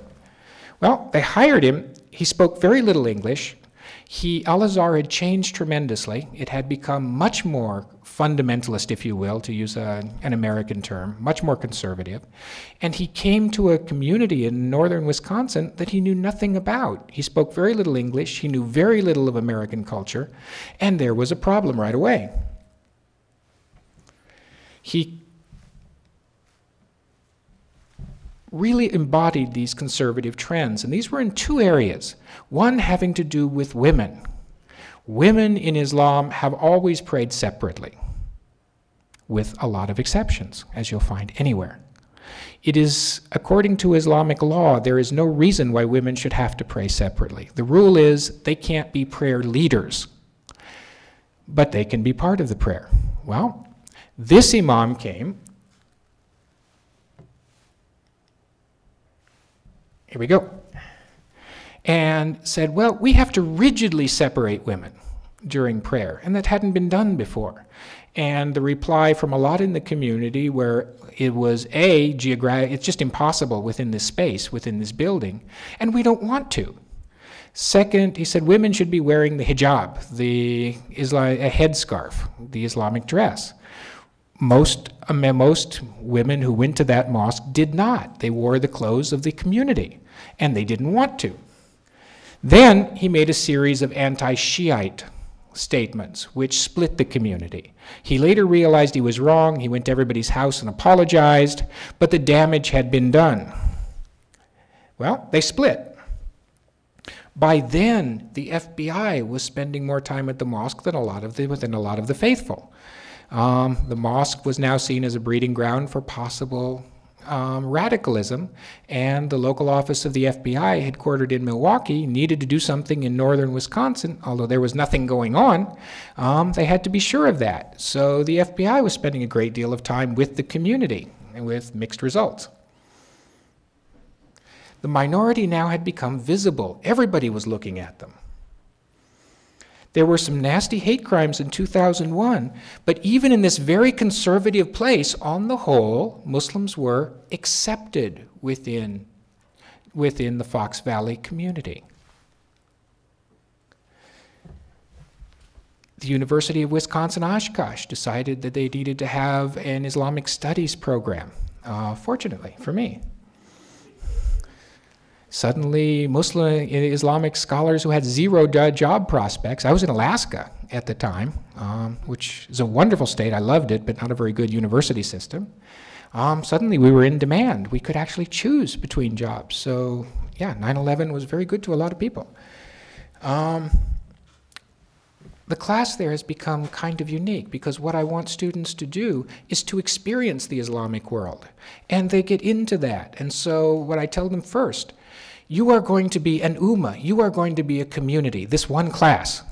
Well, they hired him. He spoke very little English. Al-Azhar had changed tremendously. It had become much more fundamentalist, if you will, to use an American term, much more conservative. And he came to a community in northern Wisconsin that he knew nothing about. He spoke very little English. He knew very little of American culture. And there was a problem right away. He really embodied these conservative trends, and these were in 2 areas. One having to do with women. Women in Islam have always prayed separately, with a lot of exceptions, as you'll find anywhere. It is, according to Islamic law, there is no reason why women should have to pray separately. The rule is they can't be prayer leaders, but they can be part of the prayer. Well, this imam came. Here we go. And said, well, we have to rigidly separate women during prayer, and that hadn't been done before. And the reply from a lot in the community where it was, it's just impossible within this space, within this building, and we don't want to. Second, he said women should be wearing the hijab, a headscarf, the Islamic dress. Most women who went to that mosque did not. They wore the clothes of the community, and they didn't want to. Then he made a series of anti-Shiite statements, which split the community. He later realized he was wrong. He went to everybody's house and apologized, but the damage had been done. Well, they split. By then, the FBI was spending more time at the mosque than a lot of the faithful. The mosque was now seen as a breeding ground for possible radicalism, and the local office of the FBI, headquartered in Milwaukee, needed to do something in northern Wisconsin. Although there was nothing going on, they had to be sure of that. So the FBI was spending a great deal of time with the community, and with mixed results. The minority now had become visible. Everybody was looking at them. There were some nasty hate crimes in 2001, but even in this very conservative place, on the whole, Muslims were accepted within the Fox Valley community. The University of Wisconsin-Oshkosh decided that they needed to have an Islamic studies program, fortunately for me. Suddenly, Muslim Islamic scholars who had zero job prospects. I was in Alaska at the time, which is a wonderful state. I loved it, but not a very good university system. Suddenly, we were in demand. We could actually choose between jobs. So, yeah, 9/11 was very good to a lot of people. The class there has become kind of unique because what I want students to do is to experience the Islamic world. And they get into that. And so what I tell them first, you are going to be an ummah. You are going to be a community, this one class.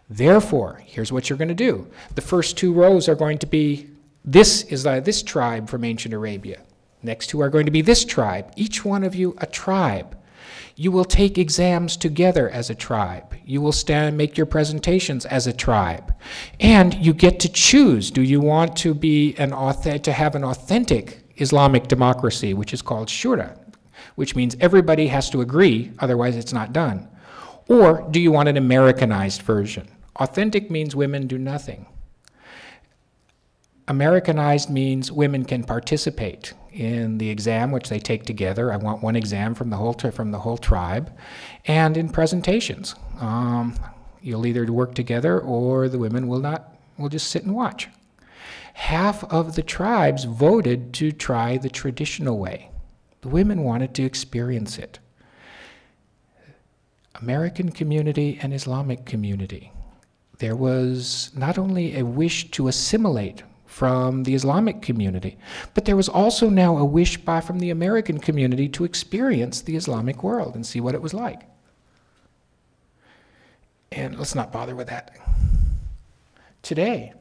Therefore, here's what you're going to do. The first 2 rows are going to be, this is this tribe from ancient Arabia. Next 2 are going to be this tribe. Each one of you a tribe. You will take exams together as a tribe. You will make your presentations as a tribe. And you get to choose, do you want to be to have an authentic Islamic democracy, which is called shura, which means everybody has to agree, otherwise it's not done. Or do you want an Americanized version? Authentic means women do nothing. Americanized means women can participate in the exam, which they take together. I want one exam from the whole tribe, and in presentations. You'll either work together, or the women will just sit and watch. Half of the tribes voted to try the traditional way. The women wanted to experience it. American community and Islamic community. There was not only a wish to assimilate from the Islamic community, but there was also now a wish from the American community to experience the Islamic world and see what it was like. And let's not bother with that. Today,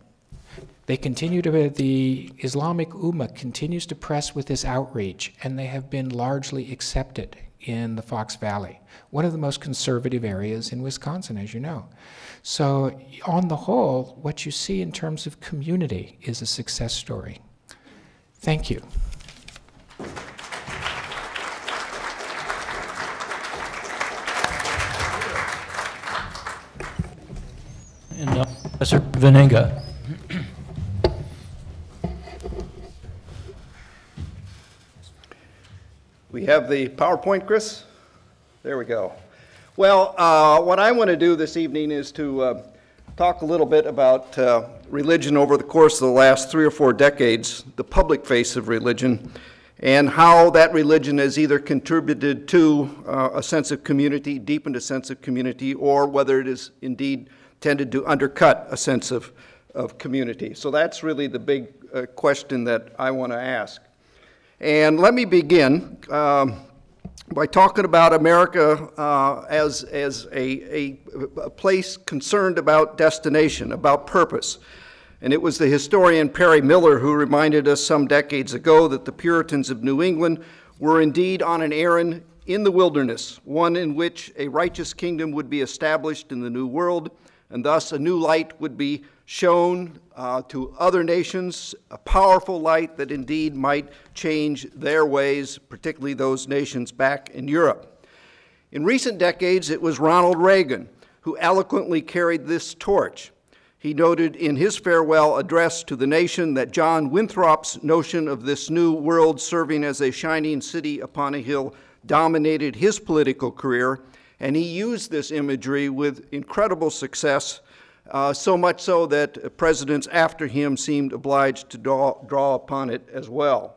the Islamic Ummah continues to press with this outreach, and they have been largely accepted in the Fox Valley, one of the most conservative areas in Wisconsin, as you know. So on the whole, what you see in terms of community is a success story. Thank you. And Professor Veninga. We have the PowerPoint, Chris? There we go. Well, what I want to do this evening is to talk a little bit about religion over the course of the last 3 or 4 decades, the public face of religion, and how that religion has either contributed to a sense of community, deepened a sense of community, or whether it has indeed tended to undercut a sense of community. So that's really the big question that I want to ask. And let me begin by talking about America as a place concerned about destination, about purpose. And it was the historian Perry Miller who reminded us some decades ago that the Puritans of New England were indeed on an errand in the wilderness, one in which a righteous kingdom would be established in the New World, and thus a new light would be shown to other nations, a powerful light that indeed might change their ways, particularly those nations back in Europe. In recent decades, it was Ronald Reagan who eloquently carried this torch. He noted in his farewell address to the nation that John Winthrop's notion of this new world serving as a shining city upon a hill dominated his political career, and he used this imagery with incredible success, so much so that presidents after him seemed obliged to draw upon it as well.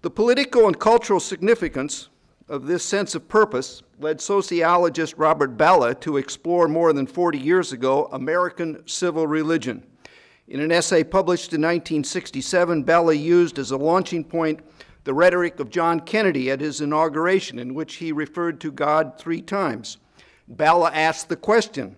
The political and cultural significance of this sense of purpose led sociologist Robert Balla to explore more than 40 years ago American civil religion In an essay published in 1967, Bella used as a launching point the rhetoric of John Kennedy at his inauguration, in which he referred to God 3 times. Bella asked the question,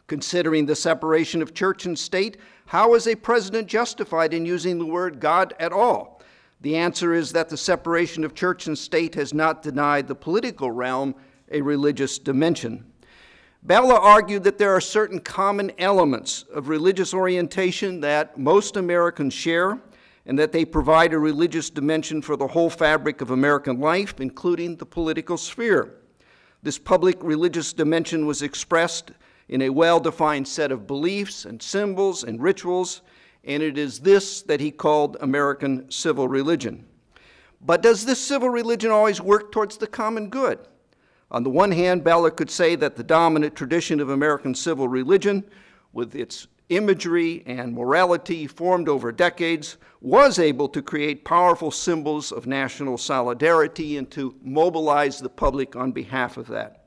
considering the separation of church and state, how is a president justified in using the word God at all? The answer is that the separation of church and state has not denied the political realm a religious dimension. Bella argued that there are certain common elements of religious orientation that most Americans share, and that they provide a religious dimension for the whole fabric of American life, including the political sphere. This public religious dimension was expressed in a well-defined set of beliefs and symbols and rituals, and it is this that he called American civil religion. But does this civil religion always work towards the common good? On the one hand, Bella could say that the dominant tradition of American civil religion, with its imagery and morality formed over decades, was able to create powerful symbols of national solidarity and to mobilize the public on behalf of that.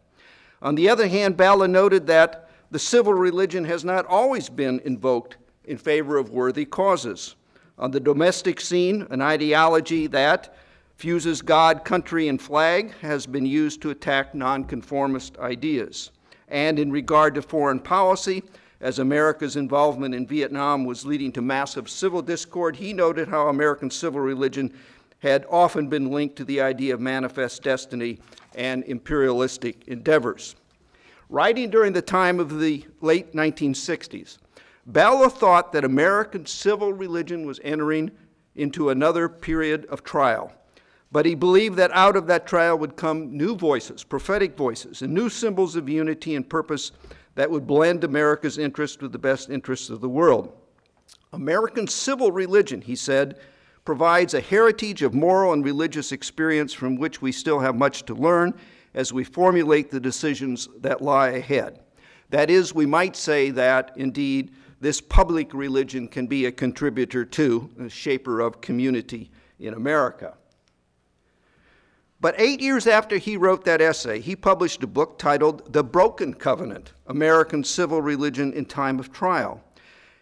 On the other hand, Bella noted that the civil religion has not always been invoked in favor of worthy causes. On the domestic scene, an ideology that fuses God, country, and flag has been used to attack nonconformist ideas. And in regard to foreign policy, as America's involvement in Vietnam was leading to massive civil discord, he noted how American civil religion had often been linked to the idea of manifest destiny and imperialistic endeavors. Writing during the time of the late 1960s, Bella thought that American civil religion was entering into another period of trial. But he believed that out of that trial would come new voices, prophetic voices, and new symbols of unity and purpose that would blend America's interests with the best interests of the world. American civil religion, he said, provides a heritage of moral and religious experience from which we still have much to learn as we formulate the decisions that lie ahead. That is, we might say that, indeed, this public religion can be a contributor to, a shaper of community in America. But 8 years after he wrote that essay, he published a book titled The Broken Covenant, American Civil Religion in Time of Trial.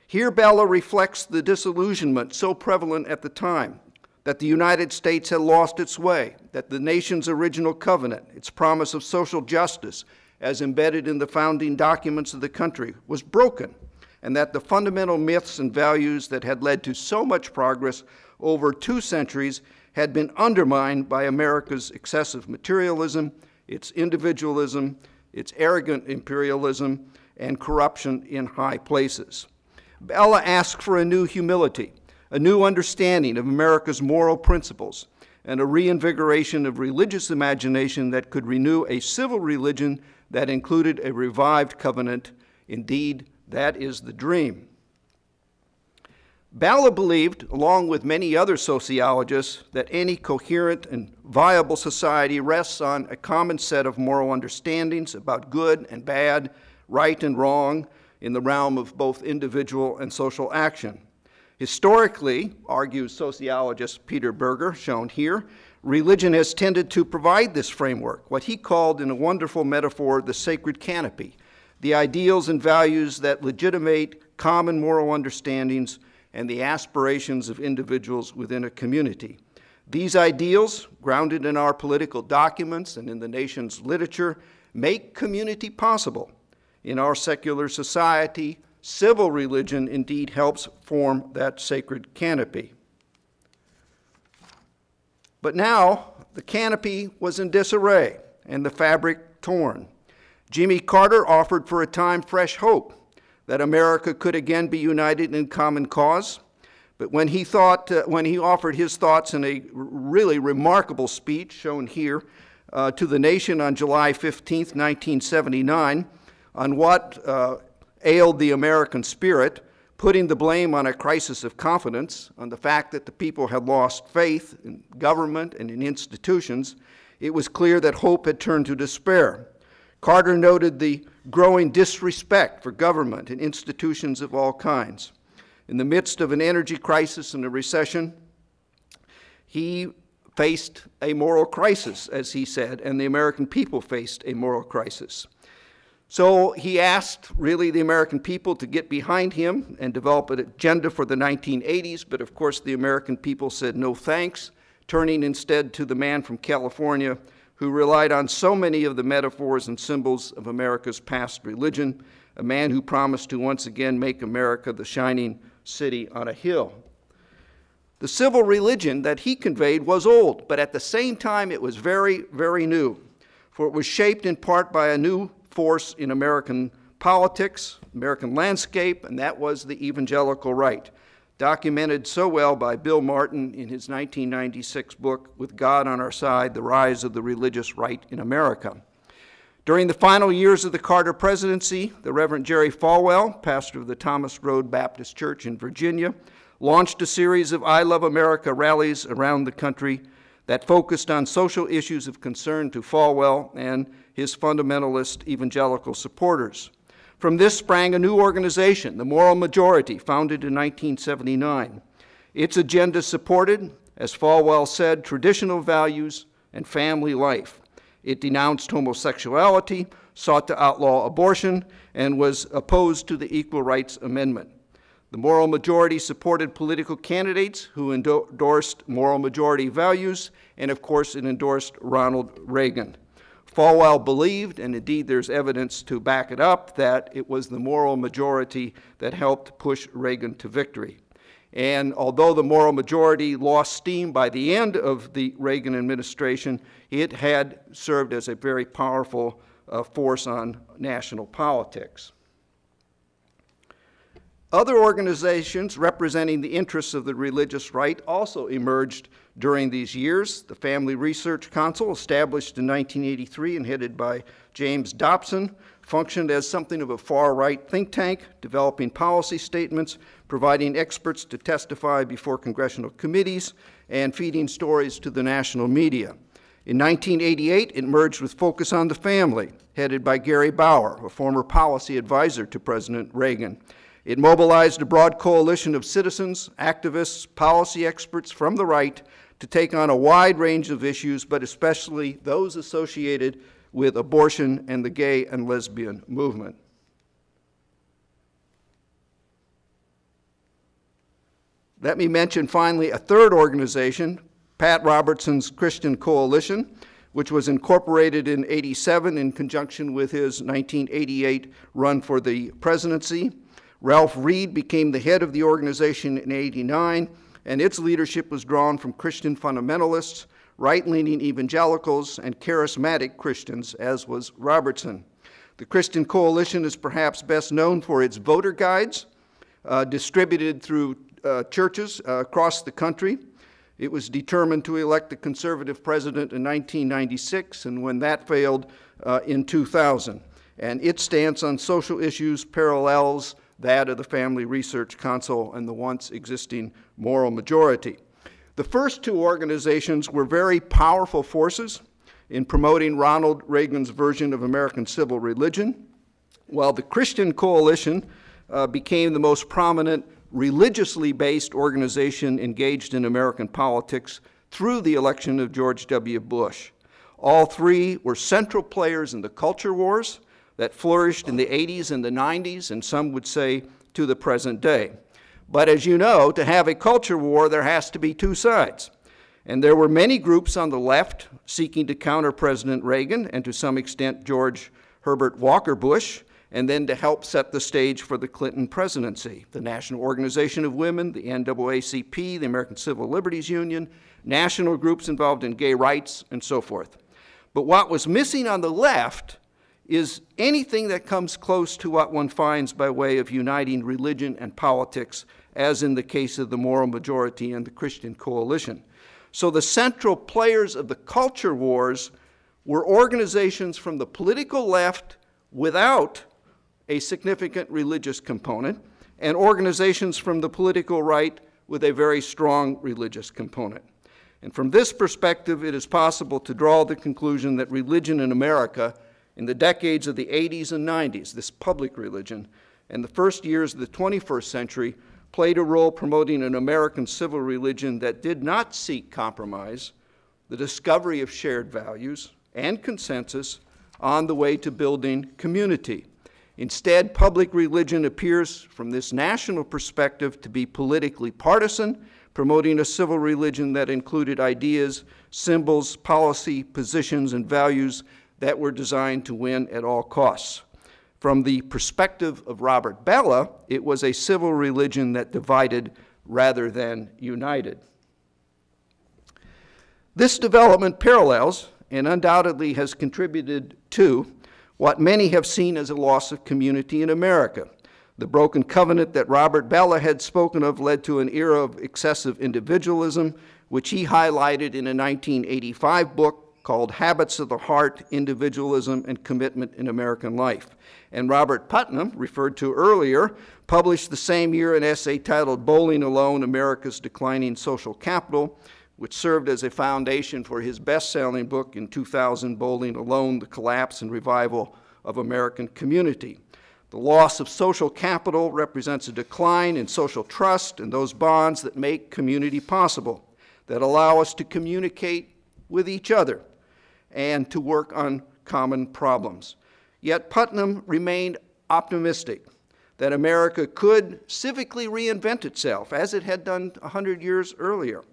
Here Bella reflects the disillusionment so prevalent at the time, that the United States had lost its way, that the nation's original covenant, its promise of social justice, as embedded in the founding documents of the country, was broken, and that the fundamental myths and values that had led to so much progress over 2 centuries had been undermined by America's excessive materialism, its individualism, its arrogant imperialism, and corruption in high places. Bella asked for a new humility, a new understanding of America's moral principles, and a reinvigoration of religious imagination that could renew a civil religion that included a revived covenant. Indeed, that is the dream. Bella believed, along with many other sociologists, that any coherent and viable society rests on a common set of moral understandings about good and bad, right and wrong, in the realm of both individual and social action. Historically, argues sociologist Peter Berger, shown here, religion has tended to provide this framework, what he called, in a wonderful metaphor, the sacred canopy, the ideals and values that legitimate common moral understandings and the aspirations of individuals within a community. These ideals, grounded in our political documents and in the nation's literature, make community possible. In our secular society, civil religion indeed helps form that sacred canopy. But now, the canopy was in disarray and the fabric torn. Jimmy Carter offered for a time fresh hope that America could again be united in common cause. But when he offered his thoughts in a really remarkable speech shown here to the nation on July 15th, 1979, on what ailed the American spirit, putting the blame on a crisis of confidence, on the fact that the people had lost faith in government and in institutions, it was clear that hope had turned to despair. Carter noted the growing disrespect for government and institutions of all kinds. In the midst of an energy crisis and a recession, he faced a moral crisis, as he said, and the American people faced a moral crisis. So he asked, really, the American people to get behind him and develop an agenda for the 1980s, but of course the American people said no thanks, turning instead to the man from California who relied on so many of the metaphors and symbols of America's past religion, a man who promised to once again make America the shining city on a hill. The civil religion that he conveyed was old, but at the same time it was very, very new, for it was shaped in part by a new force in American politics, American landscape, and that was the evangelical right, documented so well by Bill Martin in his 1996 book, With God on Our Side, The Rise of the Religious Right in America. During the final years of the Carter presidency, the Reverend Jerry Falwell, pastor of the Thomas Road Baptist Church in Virginia, launched a series of I Love America rallies around the country that focused on social issues of concern to Falwell and his fundamentalist evangelical supporters. From this sprang a new organization, the Moral Majority, founded in 1979. Its agenda supported, as Falwell said, traditional values and family life. It denounced homosexuality, sought to outlaw abortion, and was opposed to the Equal Rights Amendment. The Moral Majority supported political candidates who endorsed moral majority values, and of course it endorsed Ronald Reagan. Falwell believed, and indeed there's evidence to back it up, that it was the moral majority that helped push Reagan to victory. And although the moral majority lost steam by the end of the Reagan administration, it had served as a very powerful force on national politics. Other organizations representing the interests of the religious right also emerged during these years. The Family Research Council, established in 1983 and headed by James Dobson, functioned as something of a far-right think tank, developing policy statements, providing experts to testify before congressional committees, and feeding stories to the national media. In 1988, it merged with Focus on the Family, headed by Gary Bauer, a former policy advisor to President Reagan. It mobilized a broad coalition of citizens, activists, policy experts from the right to take on a wide range of issues, but especially those associated with abortion and the gay and lesbian movement. Let me mention finally a third organization, Pat Robertson's Christian Coalition, which was incorporated in '87 in conjunction with his 1988 run for the presidency. Ralph Reed became the head of the organization in '89, and its leadership was drawn from Christian fundamentalists, right-leaning evangelicals, and charismatic Christians, as was Robertson. The Christian Coalition is perhaps best known for its voter guides, distributed through churches across the country. It was determined to elect a conservative president in 1996, and when that failed, in 2000. And its stance on social issues parallels that of the Family Research Council and the once existing Moral Majority. The first two organizations were very powerful forces in promoting Ronald Reagan's version of American civil religion, while the Christian Coalition became the most prominent religiously based organization engaged in American politics through the election of George W. Bush. All three were central players in the culture wars that flourished in the 80s and the 90s, and some would say to the present day. But as you know, to have a culture war, there has to be two sides. And there were many groups on the left seeking to counter President Reagan and to some extent George Herbert Walker Bush, and then to help set the stage for the Clinton presidency. The National Organization of Women, the NAACP, the American Civil Liberties Union, national groups involved in gay rights, and so forth. But what was missing on the left is anything that comes close to what one finds by way of uniting religion and politics, as in the case of the Moral Majority and the Christian Coalition. So the central players of the culture wars were organizations from the political left without a significant religious component, and organizations from the political right with a very strong religious component. And from this perspective, it is possible to draw the conclusion that religion in America in the decades of the 80s and 90s, this public religion, and the first years of the 21st century played a role promoting an American civil religion that did not seek compromise, the discovery of shared values and consensus, on the way to building community. Instead, public religion appears from this national perspective to be politically partisan, promoting a civil religion that included ideas, symbols, policy, positions, and values that were designed to win at all costs. From the perspective of Robert Bella, it was a civil religion that divided rather than united. This development parallels, and undoubtedly has contributed to, what many have seen as a loss of community in America. The broken covenant that Robert Bella had spoken of led to an era of excessive individualism, which he highlighted in a 1985 book called Habits of the Heart, Individualism and Commitment in American Life. And Robert Putnam, referred to earlier, published the same year an essay titled Bowling Alone, America's Declining Social Capital, which served as a foundation for his best-selling book in 2000, Bowling Alone, The Collapse and Revival of American Community. The loss of social capital represents a decline in social trust and those bonds that make community possible, that allow us to communicate with each other and to work on common problems. Yet Putnam remained optimistic that America could civically reinvent itself, as it had done 100 years earlier.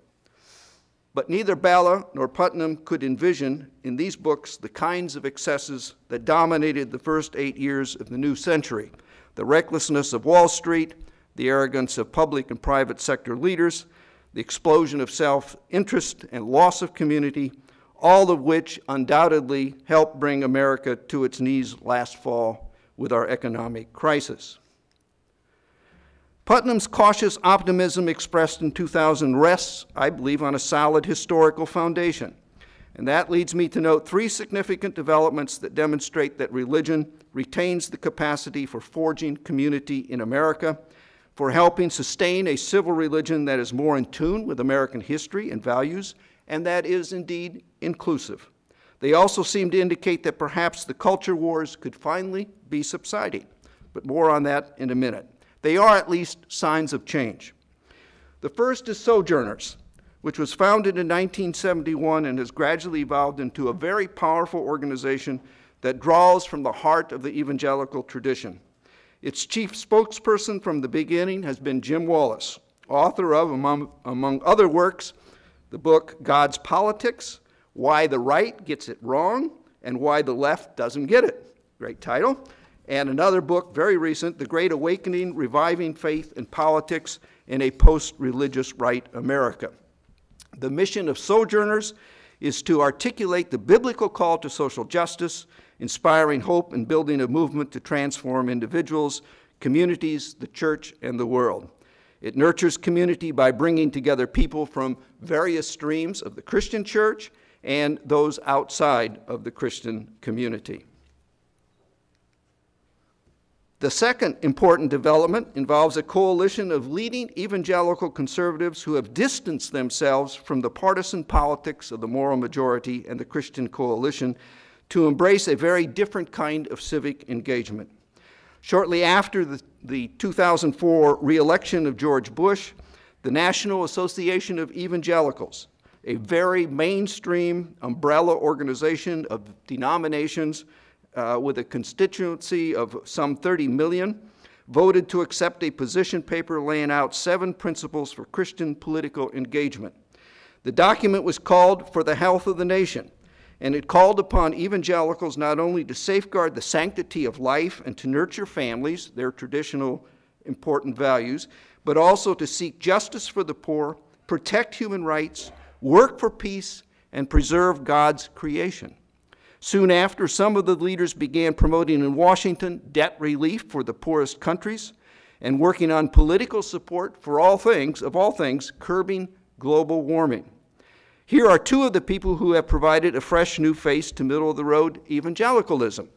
But neither Bella nor Putnam could envision in these books the kinds of excesses that dominated the first 8 years of the new century: the recklessness of Wall Street, the arrogance of public and private sector leaders, the explosion of self-interest and loss of community, all of which undoubtedly helped bring America to its knees last fall with our economic crisis. Putnam's cautious optimism expressed in 2000 rests, I believe, on a solid historical foundation. And that leads me to note 3 significant developments that demonstrate that religion retains the capacity for forging community in America, for helping sustain a civil religion that is more in tune with American history and values, and that is indeed inclusive. They also seem to indicate that perhaps the culture wars could finally be subsiding, but more on that in a minute. They are at least signs of change. The first is Sojourners, which was founded in 1971 and has gradually evolved into a very powerful organization that draws from the heart of the evangelical tradition. Its chief spokesperson from the beginning has been Jim Wallis, author of, among other works, the book God's Politics, Why the Right Gets It Wrong and Why the Left Doesn't Get It. Great title. And another book, very recent, The Great Awakening, Reviving Faith and Politics in a Post-Religious Right America. The mission of Sojourners is to articulate the biblical call to social justice, inspiring hope and building a movement to transform individuals, communities, the church, and the world. It nurtures community by bringing together people from various streams of the Christian church and those outside of the Christian community. The second important development involves a coalition of leading evangelical conservatives who have distanced themselves from the partisan politics of the moral majority and the Christian coalition to embrace a very different kind of civic engagement. Shortly after the 2004 re-election of George Bush, the National Association of Evangelicals, a very mainstream umbrella organization of denominations with a constituency of some 30 million, voted to accept a position paper laying out 7 principles for Christian political engagement. The document was called For the Health of the Nation, and it called upon evangelicals not only to safeguard the sanctity of life and to nurture families, their traditional important values, but also to seek justice for the poor, protect human rights, work for peace, and preserve God's creation. Soon after, some of the leaders began promoting in Washington debt relief for the poorest countries and working on political support for all things, curbing global warming. Here are 2 of the people who have provided a fresh new face to middle-of-the-road evangelicalism.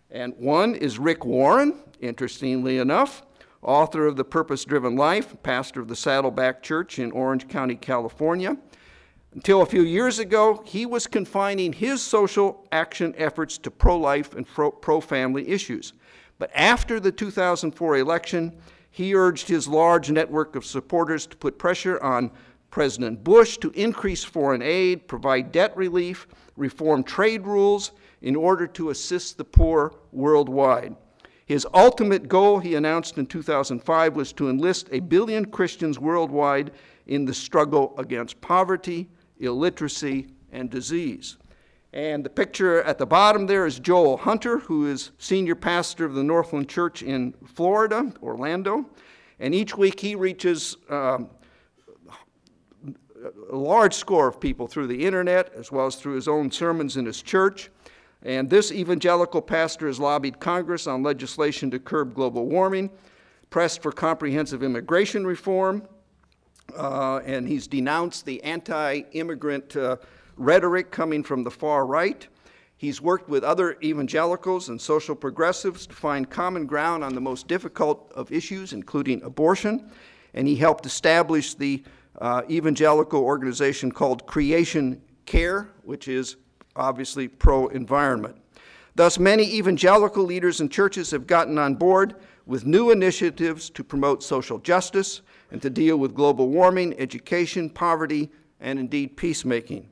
And one is Rick Warren, interestingly enough, author of The Purpose-Driven Life, pastor of the Saddleback Church in Orange County, California. Until a few years ago, he was confining his social action efforts to pro-life and pro-family issues. But after the 2004 election, he urged his large network of supporters to put pressure on President Bush to increase foreign aid, provide debt relief, reform trade rules in order to assist the poor worldwide. His ultimate goal, he announced in 2005, was to enlist 1 billion Christians worldwide in the struggle against poverty, illiteracy, and disease. And the picture at the bottom there is Joel Hunter, who is senior pastor of the Northland Church in Florida, Orlando. And each week he reaches a large score of people through the internet, as well as through his own sermons in his church. And this evangelical pastor has lobbied Congress on legislation to curb global warming, pressed for comprehensive immigration reform, and he's denounced the anti-immigrant rhetoric coming from the far right. He's worked with other evangelicals and social progressives to find common ground on the most difficult of issues, including abortion, and he helped establish the evangelical organization called Creation Care, which is obviously pro-environment. Thus, many evangelical leaders and churches have gotten on board with new initiatives to promote social justice and to deal with global warming, education, poverty, and indeed peacemaking.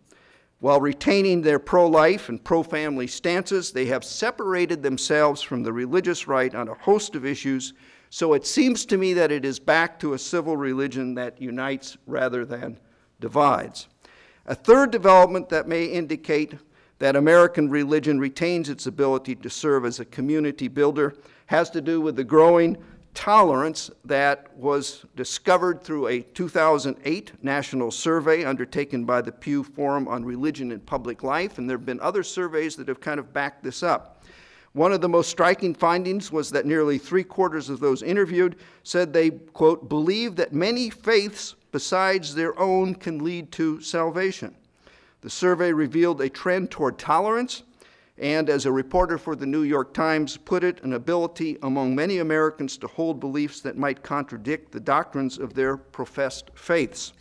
While retaining their pro-life and pro-family stances, they have separated themselves from the religious right on a host of issues, so it seems to me that it is back to a civil religion that unites rather than divides. A third development that may indicate that American religion retains its ability to serve as a community builder has to do with the growing tolerance that was discovered through a 2008 national survey undertaken by the Pew Forum on Religion and Public Life, and there have been other surveys that have kind of backed this up. One of the most striking findings was that nearly 3/4 of those interviewed said they, quote, believe that many faiths besides their own can lead to salvation. The survey revealed a trend toward tolerance, and as a reporter for the New York Times put it, an ability among many Americans to hold beliefs that might contradict the doctrines of their professed faiths.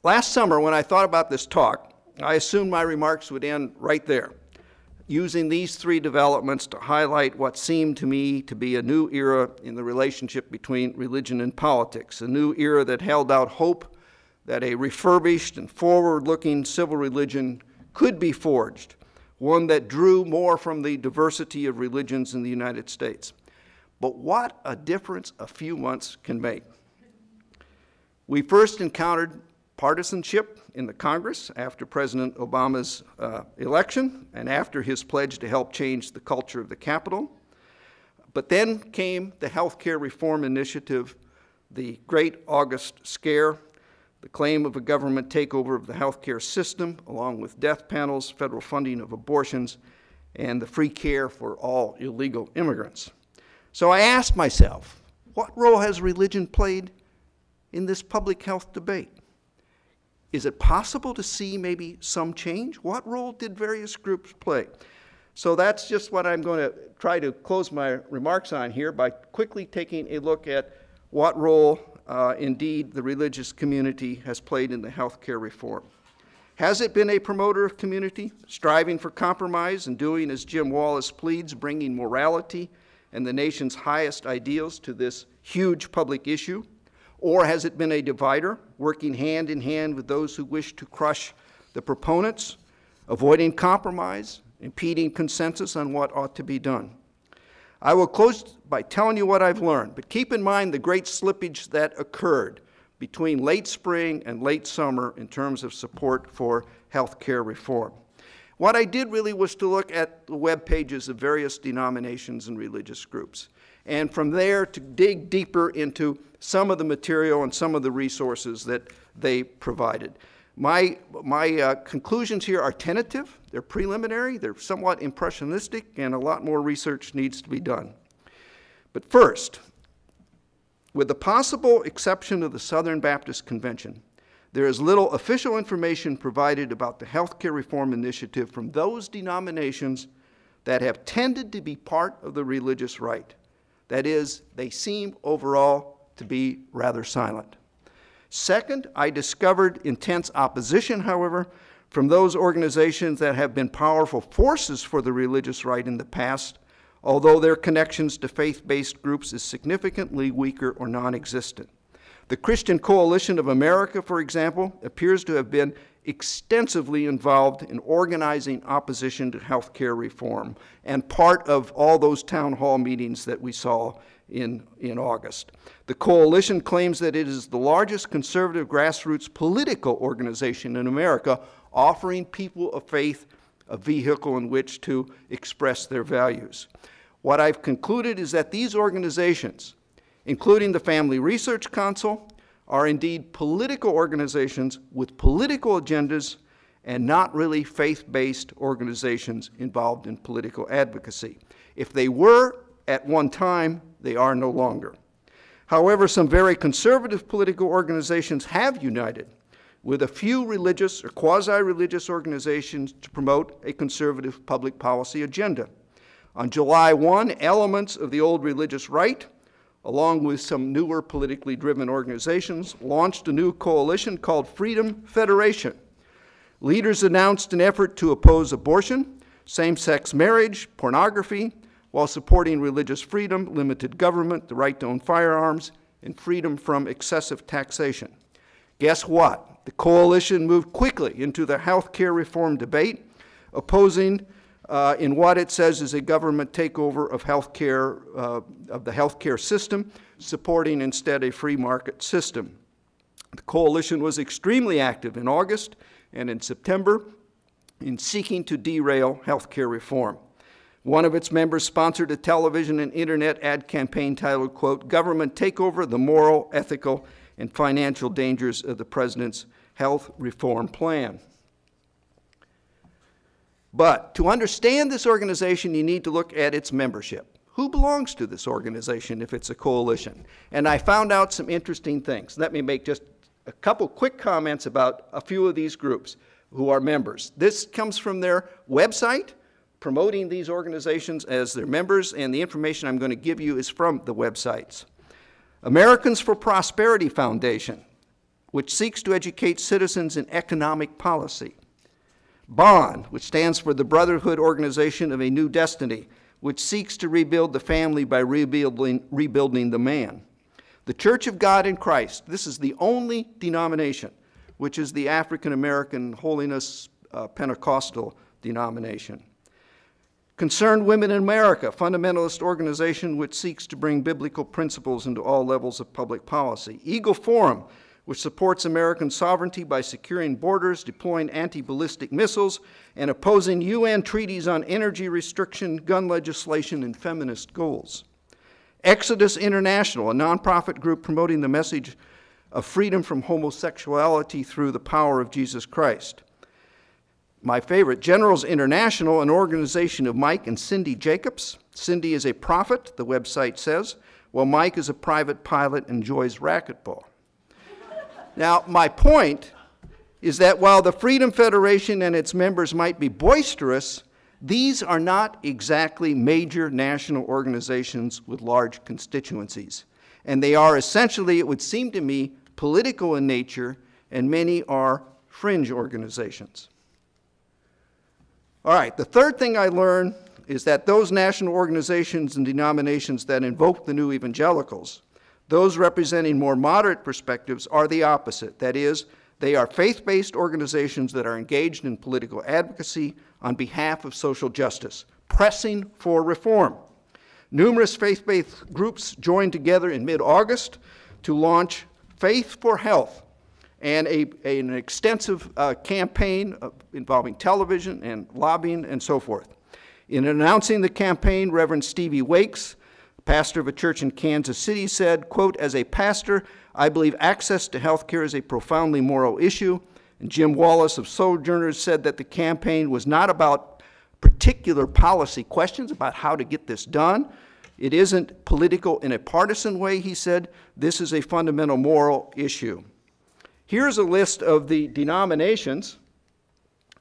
Last summer, when I thought about this talk, I assumed my remarks would end right there, using these three developments to highlight what seemed to me to be a new era in the relationship between religion and politics, a new era that held out hope that a refurbished and forward-looking civil religion could be forged, one that drew more from the diversity of religions in the United States. But what a difference a few months can make. We first encountered partisanship in the Congress after President Obama's election and after his pledge to help change the culture of the Capitol. But then came the health care reform initiative, the Great August Scare, the claim of a government takeover of the health care system, along with death panels, federal funding of abortions, and the free care for all illegal immigrants. So I asked myself, what role has religion played in this public health debate? Is it possible to see maybe some change? What role did various groups play? So that's just what I'm going to try to close my remarks on here by quickly taking a look at what role indeed the religious community has played in the health care reform. Has it been a promoter of community, striving for compromise and doing as Jim Wallace pleads, bringing morality and the nation's highest ideals to this huge public issue? Or has it been a divider, working hand in hand with those who wish to crush the proponents, avoiding compromise, impeding consensus on what ought to be done? I will close by telling you what I've learned, but keep in mind the great slippage that occurred between late spring and late summer in terms of support for health care reform. What I did really was to look at the web pages of various denominations and religious groups, and from there to dig deeper into some of the material and some of the resources that they provided. My conclusions here are tentative, they're preliminary, they're somewhat impressionistic, and a lot more research needs to be done. But first, with the possible exception of the Southern Baptist Convention, there is little official information provided about the health care reform initiative from those denominations that have tended to be part of the religious right. That is, they seem overall to be rather silent. Second, I discovered intense opposition, however, from those organizations that have been powerful forces for the religious right in the past, although their connections to faith-based groups is significantly weaker or non-existent. The Christian Coalition of America, for example, appears to have been extensively involved in organizing opposition to health care reform and part of all those town hall meetings that we saw in August. The coalition claims that it is the largest conservative grassroots political organization in America, offering people of faith a vehicle in which to express their values. What I've concluded is that these organizations, including the Family Research Council, are indeed political organizations with political agendas and not really faith-based organizations involved in political advocacy. If they were at one time, they are no longer. However, some very conservative political organizations have united with a few religious or quasi-religious organizations to promote a conservative public policy agenda. On July 1, elements of the old religious right, along with some newer politically driven organizations, launched a new coalition called Freedom Federation. Leaders announced an effort to oppose abortion, same-sex marriage, pornography, while supporting religious freedom, limited government, the right to own firearms, and freedom from excessive taxation. Guess what? The coalition moved quickly into the health care reform debate, opposing in what it says is a government takeover of healthcare, of the healthcare system, supporting instead a free market system. The coalition was extremely active in August and in September in seeking to derail healthcare reform. One of its members sponsored a television and internet ad campaign titled, quote, "Government Takeover, the Moral, Ethical, and Financial Dangers of the President's Health Reform Plan." But to understand this organization, you need to look at its membership. Who belongs to this organization if it's a coalition? And I found out some interesting things. Let me make just a couple quick comments about a few of these groups who are members. This comes from their website, promoting these organizations as their members, and the information I'm going to give you is from the websites. Americans for Prosperity Foundation, which seeks to educate citizens in economic policy. BOND, which stands for the Brotherhood Organization of a New Destiny, which seeks to rebuild the family by rebuilding the man. The Church of God in Christ, this is the only denomination, which is the African American Holiness Pentecostal denomination. Concerned Women in America, fundamentalist organization which seeks to bring biblical principles into all levels of public policy. Eagle Forum, which supports American sovereignty by securing borders, deploying anti-ballistic missiles, and opposing UN treaties on energy restriction, gun legislation, and feminist goals. Exodus International, a nonprofit group promoting the message of freedom from homosexuality through the power of Jesus Christ. My favorite, Generals International, an organization of Mike and Cindy Jacobs. Cindy is a prophet, the website says, while Mike is a private pilot and enjoys racquetball. Now, my point is that while the Freedom Federation and its members might be boisterous, these are not exactly major national organizations with large constituencies. And they are essentially, it would seem to me, political in nature, and many are fringe organizations. All right, the third thing I learned is that those national organizations and denominations that invoke the new evangelicals, those representing more moderate perspectives, are the opposite. That is, they are faith-based organizations that are engaged in political advocacy on behalf of social justice, pressing for reform. Numerous faith-based groups joined together in mid-August to launch Faith for Health, and an extensive campaign involving television and lobbying and so forth. In announcing the campaign, Reverend Stevie Wakes, pastor of a church in Kansas City, said, quote, "As a pastor, I believe access to health care is a profoundly moral issue." And Jim Wallace of Sojourners said that the campaign was not about particular policy questions about how to get this done. It isn't political in a partisan way, he said. This is a fundamental moral issue. Here's a list of the denominations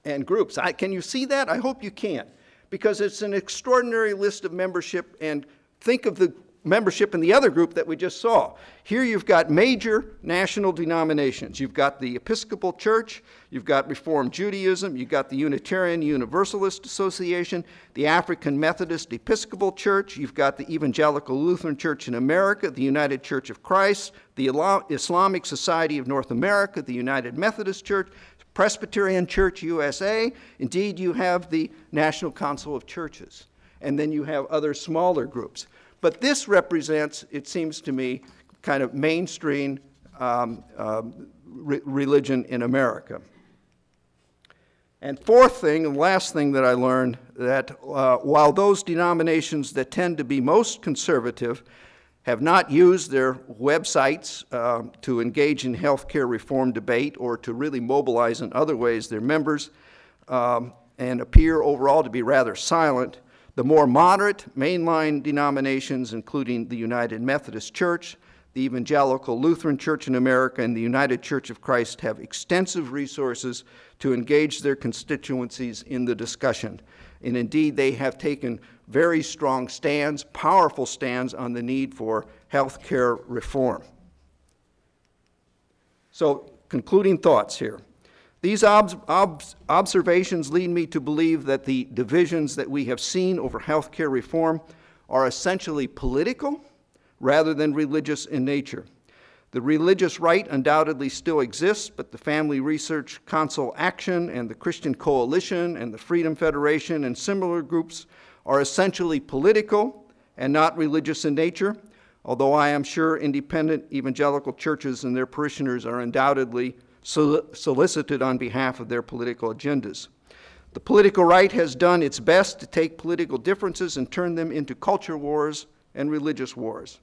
and groups. Can you see that? I hope you can, because it's an extraordinary list of membership, and think of the membership in the other group that we just saw. Here you've got major national denominations. You've got the Episcopal Church, you've got Reformed Judaism, you've got the Unitarian Universalist Association, the African Methodist Episcopal Church, you've got the Evangelical Lutheran Church in America, the United Church of Christ, the Islamic Society of North America, the United Methodist Church, Presbyterian Church USA. Indeed, you have the National Council of Churches. And then you have other smaller groups. But this represents, it seems to me, kind of mainstream religion in America. And fourth thing, and last thing that I learned, that while those denominations that tend to be most conservative have not used their websites to engage in healthcare reform debate or to really mobilize in other ways their members and appear overall to be rather silent, the more moderate mainline denominations, including the United Methodist Church, the Evangelical Lutheran Church in America, and the United Church of Christ, have extensive resources to engage their constituencies in the discussion. And indeed, they have taken very strong stands, powerful stands on the need for health care reform. So, concluding thoughts here. These observations lead me to believe that the divisions that we have seen over health care reform are essentially political rather than religious in nature. The religious right undoubtedly still exists, but the Family Research Council Action and the Christian Coalition and the Freedom Federation and similar groups are essentially political and not religious in nature, although I am sure independent evangelical churches and their parishioners are undoubtedly solicited on behalf of their political agendas. The political right has done its best to take political differences and turn them into culture wars and religious wars.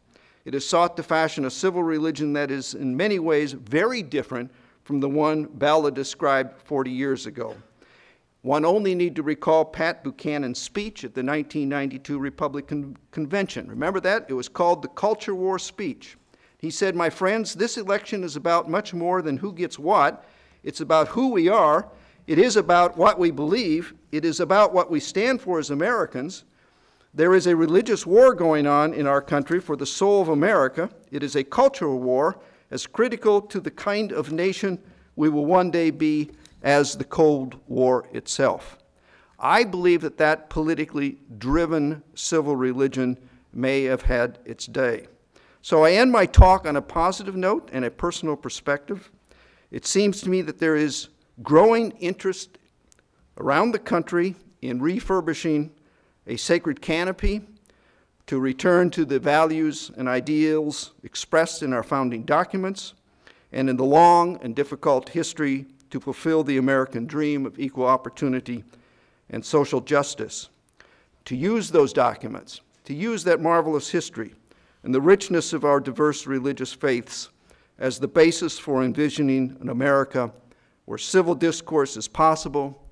It has sought to fashion a civil religion that is in many ways very different from the one Bella described 40 years ago. One only need to recall Pat Buchanan's speech at the 1992 Republican Convention. Remember that? It was called the Culture War Speech. He said, "My friends, this election is about much more than who gets what. It's about who we are. It is about what we believe. It is about what we stand for as Americans. There is a religious war going on in our country for the soul of America. It is a cultural war as critical to the kind of nation we will one day be as the Cold War itself." I believe that that politically driven civil religion may have had its day. So I end my talk on a positive note and a personal perspective. It seems to me that there is growing interest around the country in refurbishing a sacred canopy to return to the values and ideals expressed in our founding documents and in the long and difficult history to fulfill the American dream of equal opportunity and social justice. To use those documents, to use that marvelous history and the richness of our diverse religious faiths as the basis for envisioning an America where civil discourse is possible,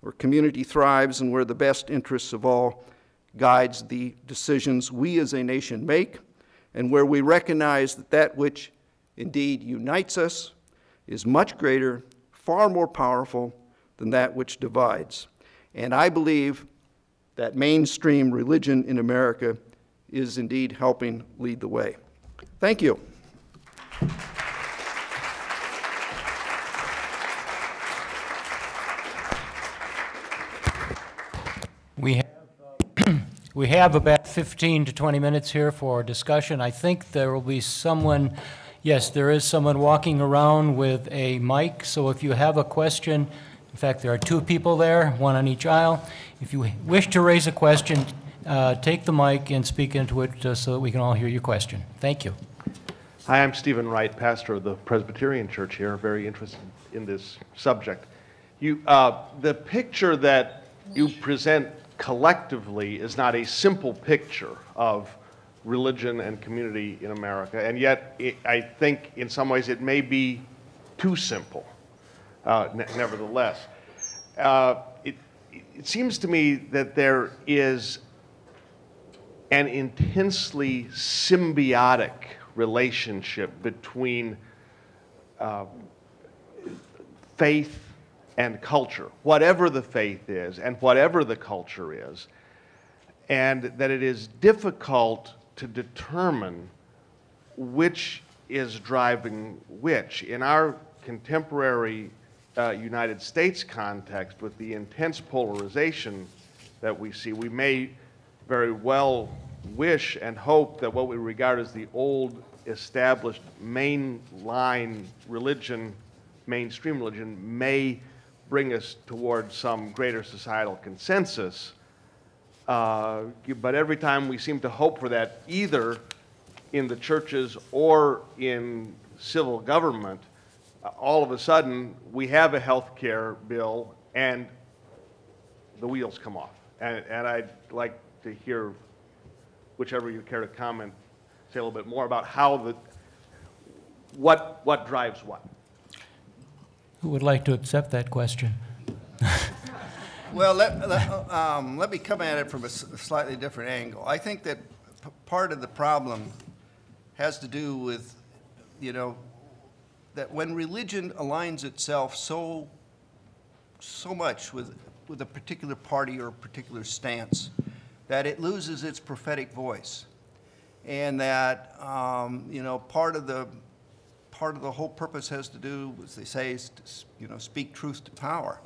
where community thrives, and where the best interests of all guides the decisions we as a nation make, and where we recognize that that which indeed unites us is much greater, far more powerful than that which divides. And I believe that mainstream religion in America is indeed helping lead the way. Thank you. We have about 15 to 20 minutes here for discussion. I think there will be someone, yes, there is someone walking around with a mic, so if you have a question, in fact, there are two people there, one on each aisle. If you wish to raise a question, take the mic and speak into it so that we can all hear your question. Thank you. Hi, I'm Stephen Wright, pastor of the Presbyterian Church here, very interested in this subject. The picture that you present collectively is not a simple picture of religion and community in America, and yet I think in some ways it may be too simple, nevertheless. It seems to me that there is an intensely symbiotic relationship between faith and culture, whatever the faith is and whatever the culture is, and that it is difficult to determine which is driving which. In our contemporary United States context, with the intense polarization that we see, we may very well wish and hope that what we regard as the old established mainline religion, mainstream religion, may bring us towards some greater societal consensus. But every time we seem to hope for that, either in the churches or in civil government, all of a sudden we have a health care bill and the wheels come off. And I'd like to hear, whichever you care to comment, say a little bit more about how what drives what. Who would like to accept that question? Well, let me come at it from a slightly different angle. I think that part of the problem has to do with, you know, that when religion aligns itself so much with a particular party or a particular stance, that it loses its prophetic voice, and that you know, part of the whole purpose has to do, as they say, is to, you know, speak truth to power.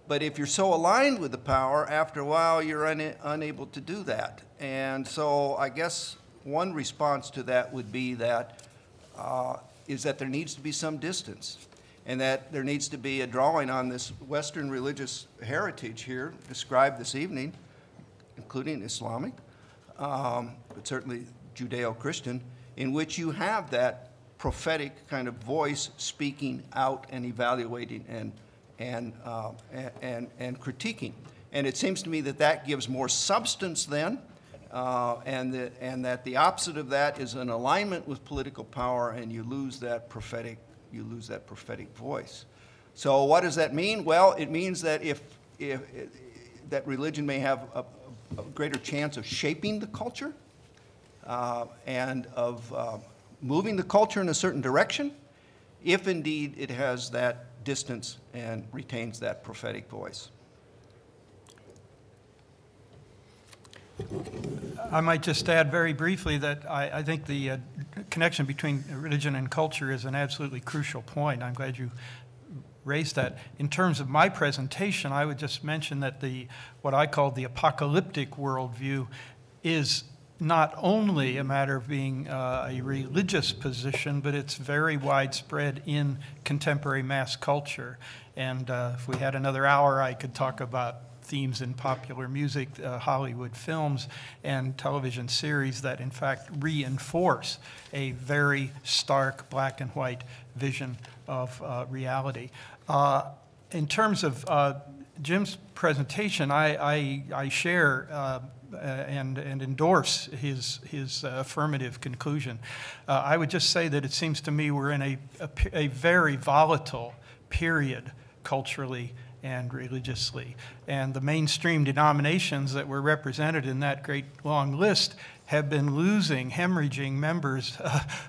But if you're so aligned with the power, after a while you're unable to do that. And so I guess one response to that would be that is that there needs to be some distance, and that there needs to be a drawing on this Western religious heritage here described this evening, including Islamic, but certainly Judeo-Christian, in which you have that prophetic kind of voice speaking out and evaluating and critiquing. And it seems to me that that gives more substance then, and that the opposite of that is an alignment with political power, and you lose that prophetic voice. So what does that mean? Well, it means that if that religion may have a greater chance of shaping the culture and of moving the culture in a certain direction, if indeed it has that distance and retains that prophetic voice. I might just add very briefly that I think the connection between religion and culture is an absolutely crucial point. I'm glad you raised that. In terms of my presentation, I would just mention that what I call the apocalyptic worldview is not only a matter of being a religious position, but it's very widespread in contemporary mass culture. And if we had another hour, I could talk about themes in popular music, Hollywood films, and television series that in fact reinforce a very stark black and white vision of reality. In terms of Jim's presentation, I share and endorse his affirmative conclusion. I would just say that it seems to me we're in a very volatile period culturally and religiously. And the mainstream denominations that were represented in that great long list have been hemorrhaging members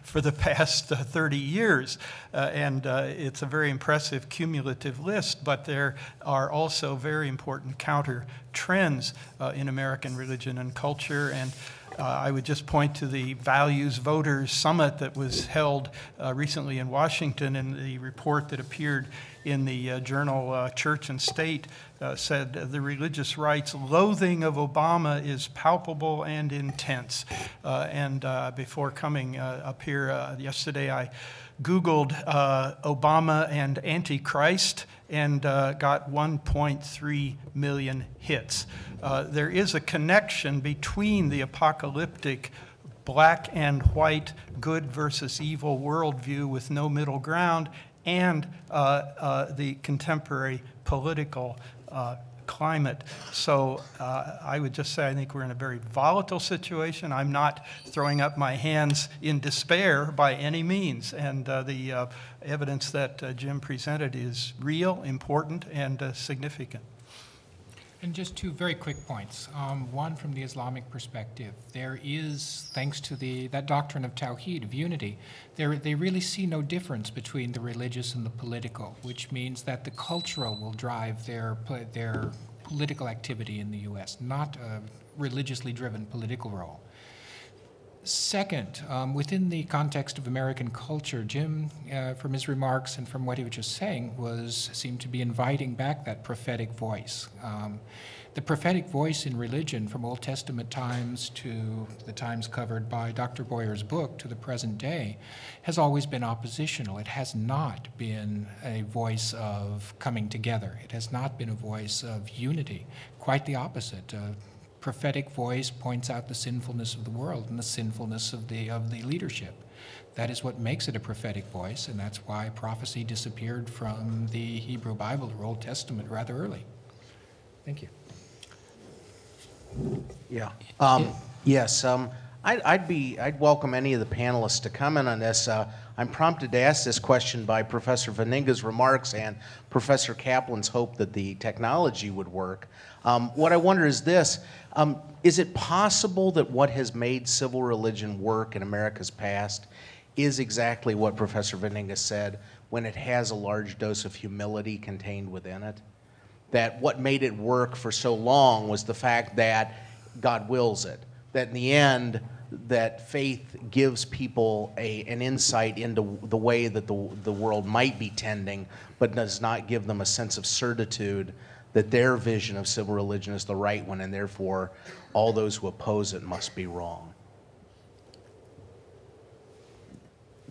for the past 30 years. It's a very impressive cumulative list, but there are also very important counter trends in American religion and culture. And I would just point to the Values Voters Summit that was held recently in Washington, and the report that appeared in the journal Church and State said the religious right's loathing of Obama is palpable and intense. Before coming up here yesterday, I Googled Obama and Antichrist and got 1.3 million hits. There is a connection between the apocalyptic black and white, good versus evil worldview with no middle ground and the contemporary political climate. So I would just say I think we're in a very volatile situation. I'm not throwing up my hands in despair by any means. And the evidence that Jim presented is real, important, and significant. And just two very quick points. One, from the Islamic perspective, there is, thanks to that doctrine of Tawheed, of unity, they really see no difference between the religious and the political, which means that the cultural will drive their political activity in the U.S., not a religiously driven political role. Second, within the context of American culture, Jim, from his remarks and from what he was just saying, seemed to be inviting back that prophetic voice. The prophetic voice in religion from Old Testament times to the times covered by Dr. Boyer's book to the present day has always been oppositional. It has not been a voice of coming together. It has not been a voice of unity. Quite the opposite. Prophetic voice points out the sinfulness of the world and the sinfulness of the leadership. That is what makes it a prophetic voice, and that's why prophecy disappeared from the Hebrew Bible or Old Testament rather early. Thank you. Yeah. Yes. I'd welcome any of the panelists to comment on this. I'm prompted to ask this question by Professor Veninga's remarks and Professor Kaplan's hope that the technology would work. What I wonder is this: is it possible that what has made civil religion work in America's past is exactly what Professor Veninga said, when it has a large dose of humility contained within it? That what made it work for so long was the fact that God wills it. That in the end, that faith gives people an insight into the way that the world might be tending, but does not give them a sense of certitude that their vision of civil religion is the right one, and therefore all those who oppose it must be wrong.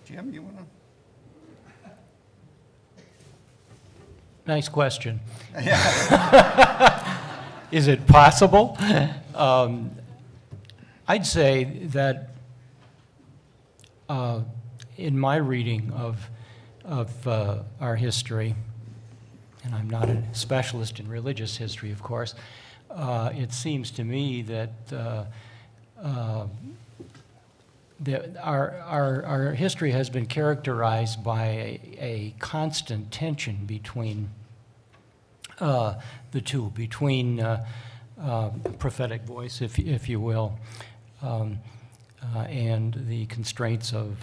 Jim, you want to? Nice question. Is it possible? I'd say that in my reading of our history, and I'm not a specialist in religious history, of course, it seems to me that our history has been characterized by a constant tension between the two, between prophetic voice, if you will, and the constraints of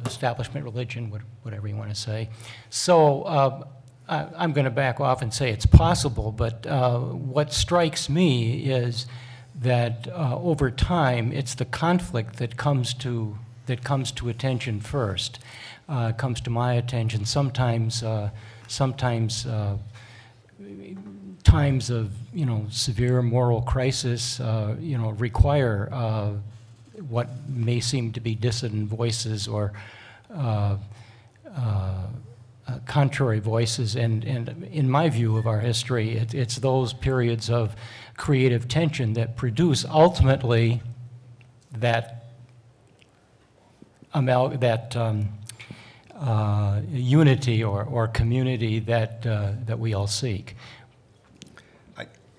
establishment religion, whatever you want to say. So I'm going to back off and say it's possible, but what strikes me is that over time, it's the conflict that comes to attention first, comes to my attention. Sometimes times of severe moral crisis require what may seem to be dissident voices or contrary voices, and in my view of our history, it's those periods of creative tension that produce ultimately that unity or community that we all seek.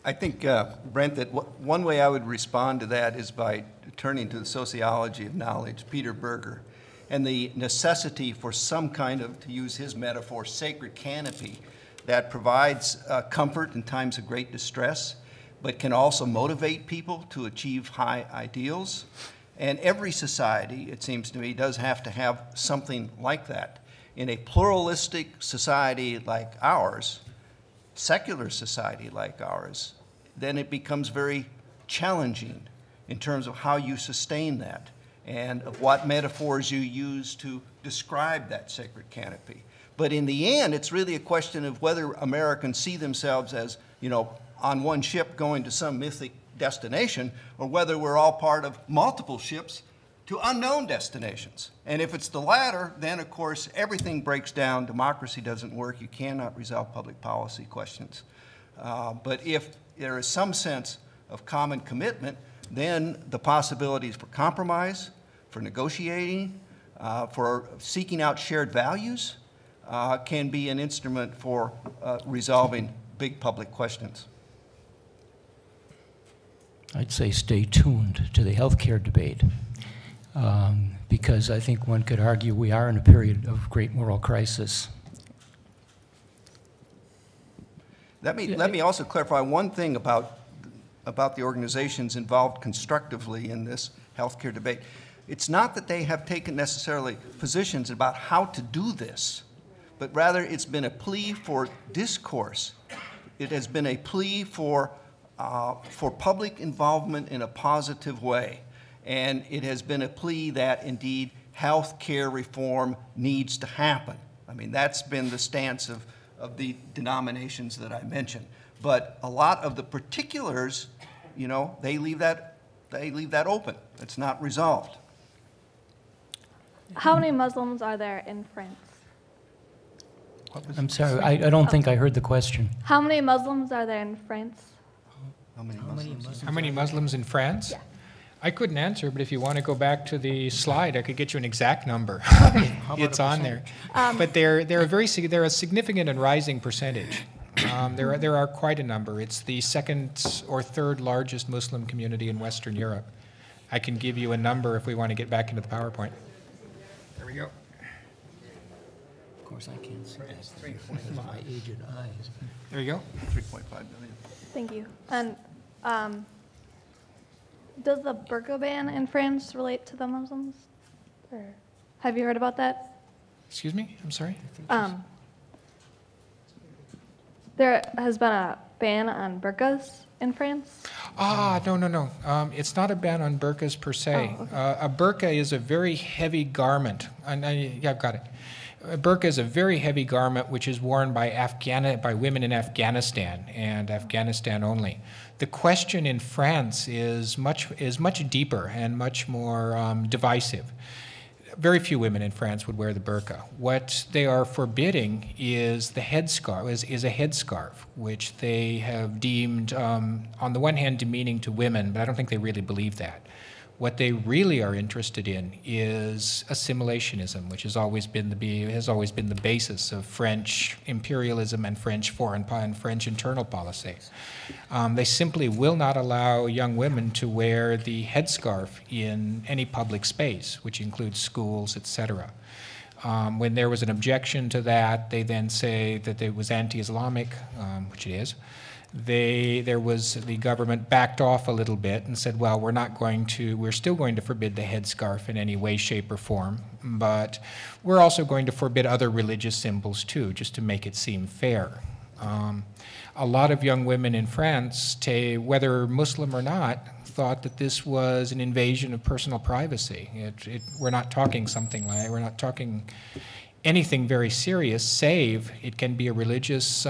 I think, Brent, that one way I would respond to that is by turning to the sociology of knowledge, Peter Berger, and the necessity for some kind of, to use his metaphor, sacred canopy that provides comfort in times of great distress, but can also motivate people to achieve high ideals. And every society, it seems to me, does have to have something like that. In a pluralistic society like ours, secular society like ours, then it becomes very challenging in terms of how you sustain that and of what metaphors you use to describe that sacred canopy. But in the end, it's really a question of whether Americans see themselves as, on one ship going to some mythic destination, or whether we're all part of multiple ships to unknown destinations. And if it's the latter, then of course everything breaks down, democracy doesn't work, you cannot resolve public policy questions. But if there is some sense of common commitment, then the possibilities for compromise, for negotiating, for seeking out shared values can be an instrument for resolving big public questions. I'd say stay tuned to the healthcare debate, because I think one could argue we are in a period of great moral crisis. Let me also clarify one thing about the organizations involved constructively in this healthcare debate. It's not that they have taken necessarily positions about how to do this, but rather it's been a plea for discourse. It has been a plea for public involvement in a positive way. and it has been a plea that indeed health care reform needs to happen. I mean, that's been the stance of the denominations that I mentioned. But a lot of the particulars, you know, they leave that open. It's not resolved. How many Muslims are there in France? I'm sorry, I don't think I heard the question. How many Muslims are there in France? How many Muslims? How many Muslims in France? Yeah. I couldn't answer, but if you want to go back to the slide, I could get you an exact number. It's on there. But they're a significant and rising percentage. There are quite a number. It's the second or third largest Muslim community in Western Europe. I can give you a number if we want to get back into the PowerPoint. There we go. Of course, I can't see that with my aged eyes. There you go. 3.5 billion. Thank you. And does the burqa ban in France relate to the Muslims? Or have you heard about that? Excuse me? I'm sorry? There has been a ban on burqas in France? No. It's not a ban on burqas per se. Oh, okay. A burqa is a very heavy garment. Yeah, I've got it. A burqa is a very heavy garment which is worn by women in Afghanistan and Afghanistan only. The question in France is much deeper and much more divisive. Very few women in France would wear the burqa. What they are forbidding is the headscarf, is a headscarf, which they have deemed, on the one hand, demeaning to women, but I don't think they really believe that. What they really are interested in is assimilationism, which has always been the basis of French imperialism and French French internal policy. They simply will not allow young women to wear the headscarf in any public space, which includes schools, etc. When there was an objection to that, they then say that it was anti-Islamic, which it is. The government backed off a little bit and said, well, we're still going to forbid the headscarf in any way, shape, or form, but we're also going to forbid other religious symbols too, just to make it seem fair. A lot of young women in France, whether Muslim or not, thought that this was an invasion of personal privacy. We're not talking anything very serious, save it can be a religious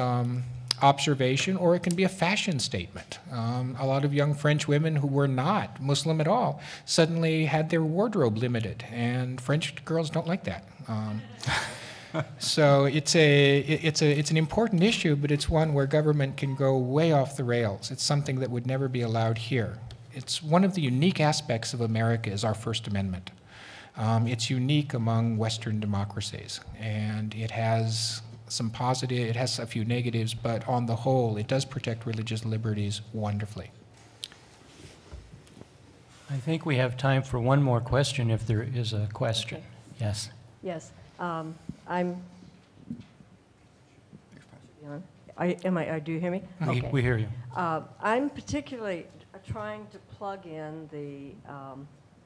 observation, or it can be a fashion statement. A lot of young French women who were not Muslim at all suddenly had their wardrobe limited, and French girls don't like that. So it's an important issue, but it's one where government can go way off the rails. It's something that would never be allowed here. It's one of the unique aspects of America is our First Amendment. It's unique among Western democracies, and it has some positive, it has a few negatives, but on the whole, it does protect religious liberties wonderfully. I think we have time for one more question if there is a question. Yes. Yes. Do you hear me? Okay. We hear you. I'm particularly trying to plug in the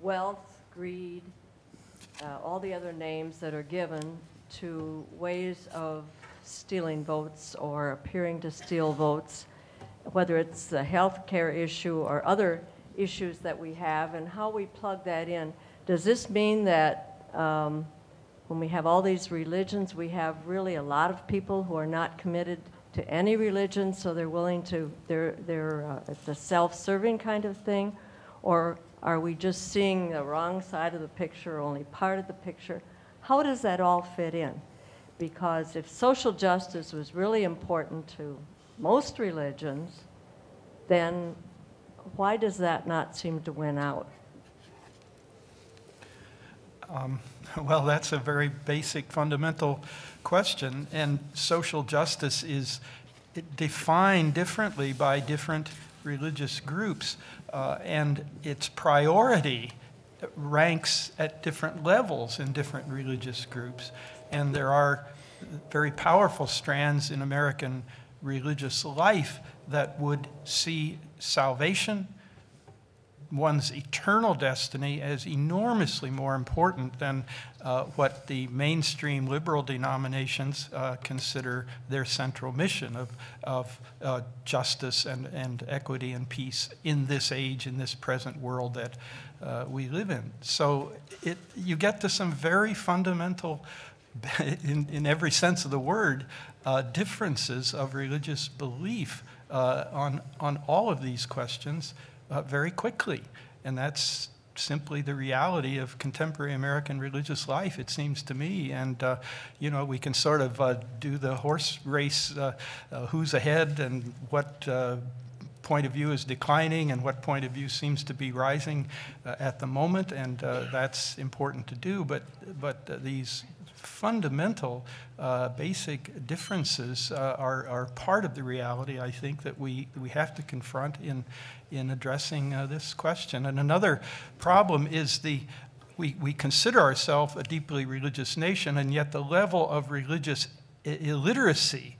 wealth, greed, all the other names that are given to ways of stealing votes or appearing to steal votes, whether it's the health care issue or other issues that we have, and how we plug that in. Does this mean that when we have all these religions, we have really a lot of people who are not committed to any religion, so they're willing to, it's a self-serving kind of thing? Or are we just seeing the wrong side of the picture, only part of the picture? How does that all fit in? Because if social justice was really important to most religions, then why does that not seem to win out? Well, that's a very basic, fundamental question, and social justice is defined differently by different religious groups, and its priority ranks at different levels in different religious groups. And there are very powerful strands in American religious life that would see salvation one's eternal destiny as enormously more important than what the mainstream liberal denominations consider their central mission of justice and equity and peace in this age, in this present world that we live in. So you get to some very fundamental, in every sense of the word, differences of religious belief on all of these questions very quickly. And that's simply the reality of contemporary American religious life, it seems to me. And, you know, we can sort of do the horse race, who's ahead and what point of view is declining and what point of view seems to be rising at the moment, and that's important to do. But these fundamental basic differences are part of the reality, I think, that we have to confront in addressing this question. And another problem is we consider ourselves a deeply religious nation, and yet the level of religious illiteracy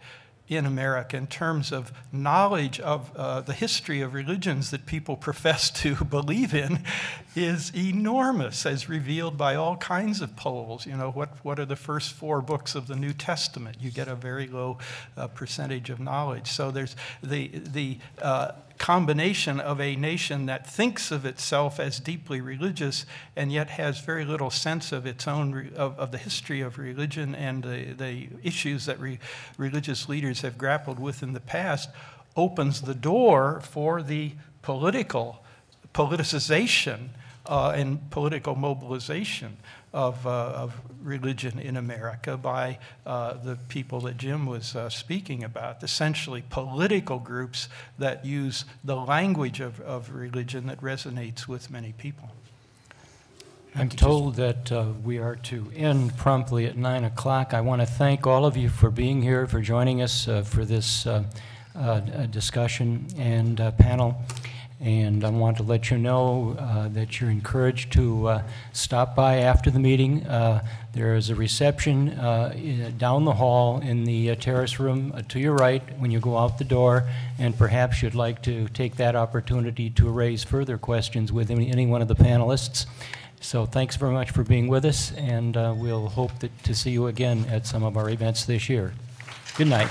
in America in terms of knowledge of the history of religions that people profess to believe in is enormous, as revealed by all kinds of polls. You know, what are the first 4 books of the New Testament? You get a very low percentage of knowledge. So there's the combination of a nation that thinks of itself as deeply religious and yet has very little sense of its own, of the history of religion and the issues that religious leaders have grappled with in the past, opens the door for the politicization and political mobilization of religion in America by the people that Jim was speaking about, essentially political groups that use the language of religion that resonates with many people. I'm told that we are to end promptly at 9 o'clock. I want to thank all of you for being here, for joining us for this discussion and panel. And I want to let you know that you're encouraged to stop by after the meeting. There is a reception down the hall in the terrace room to your right when you go out the door, and perhaps you'd like to take that opportunity to raise further questions with any one of the panelists. So thanks very much for being with us, and we'll hope to see you again at some of our events this year. Good night.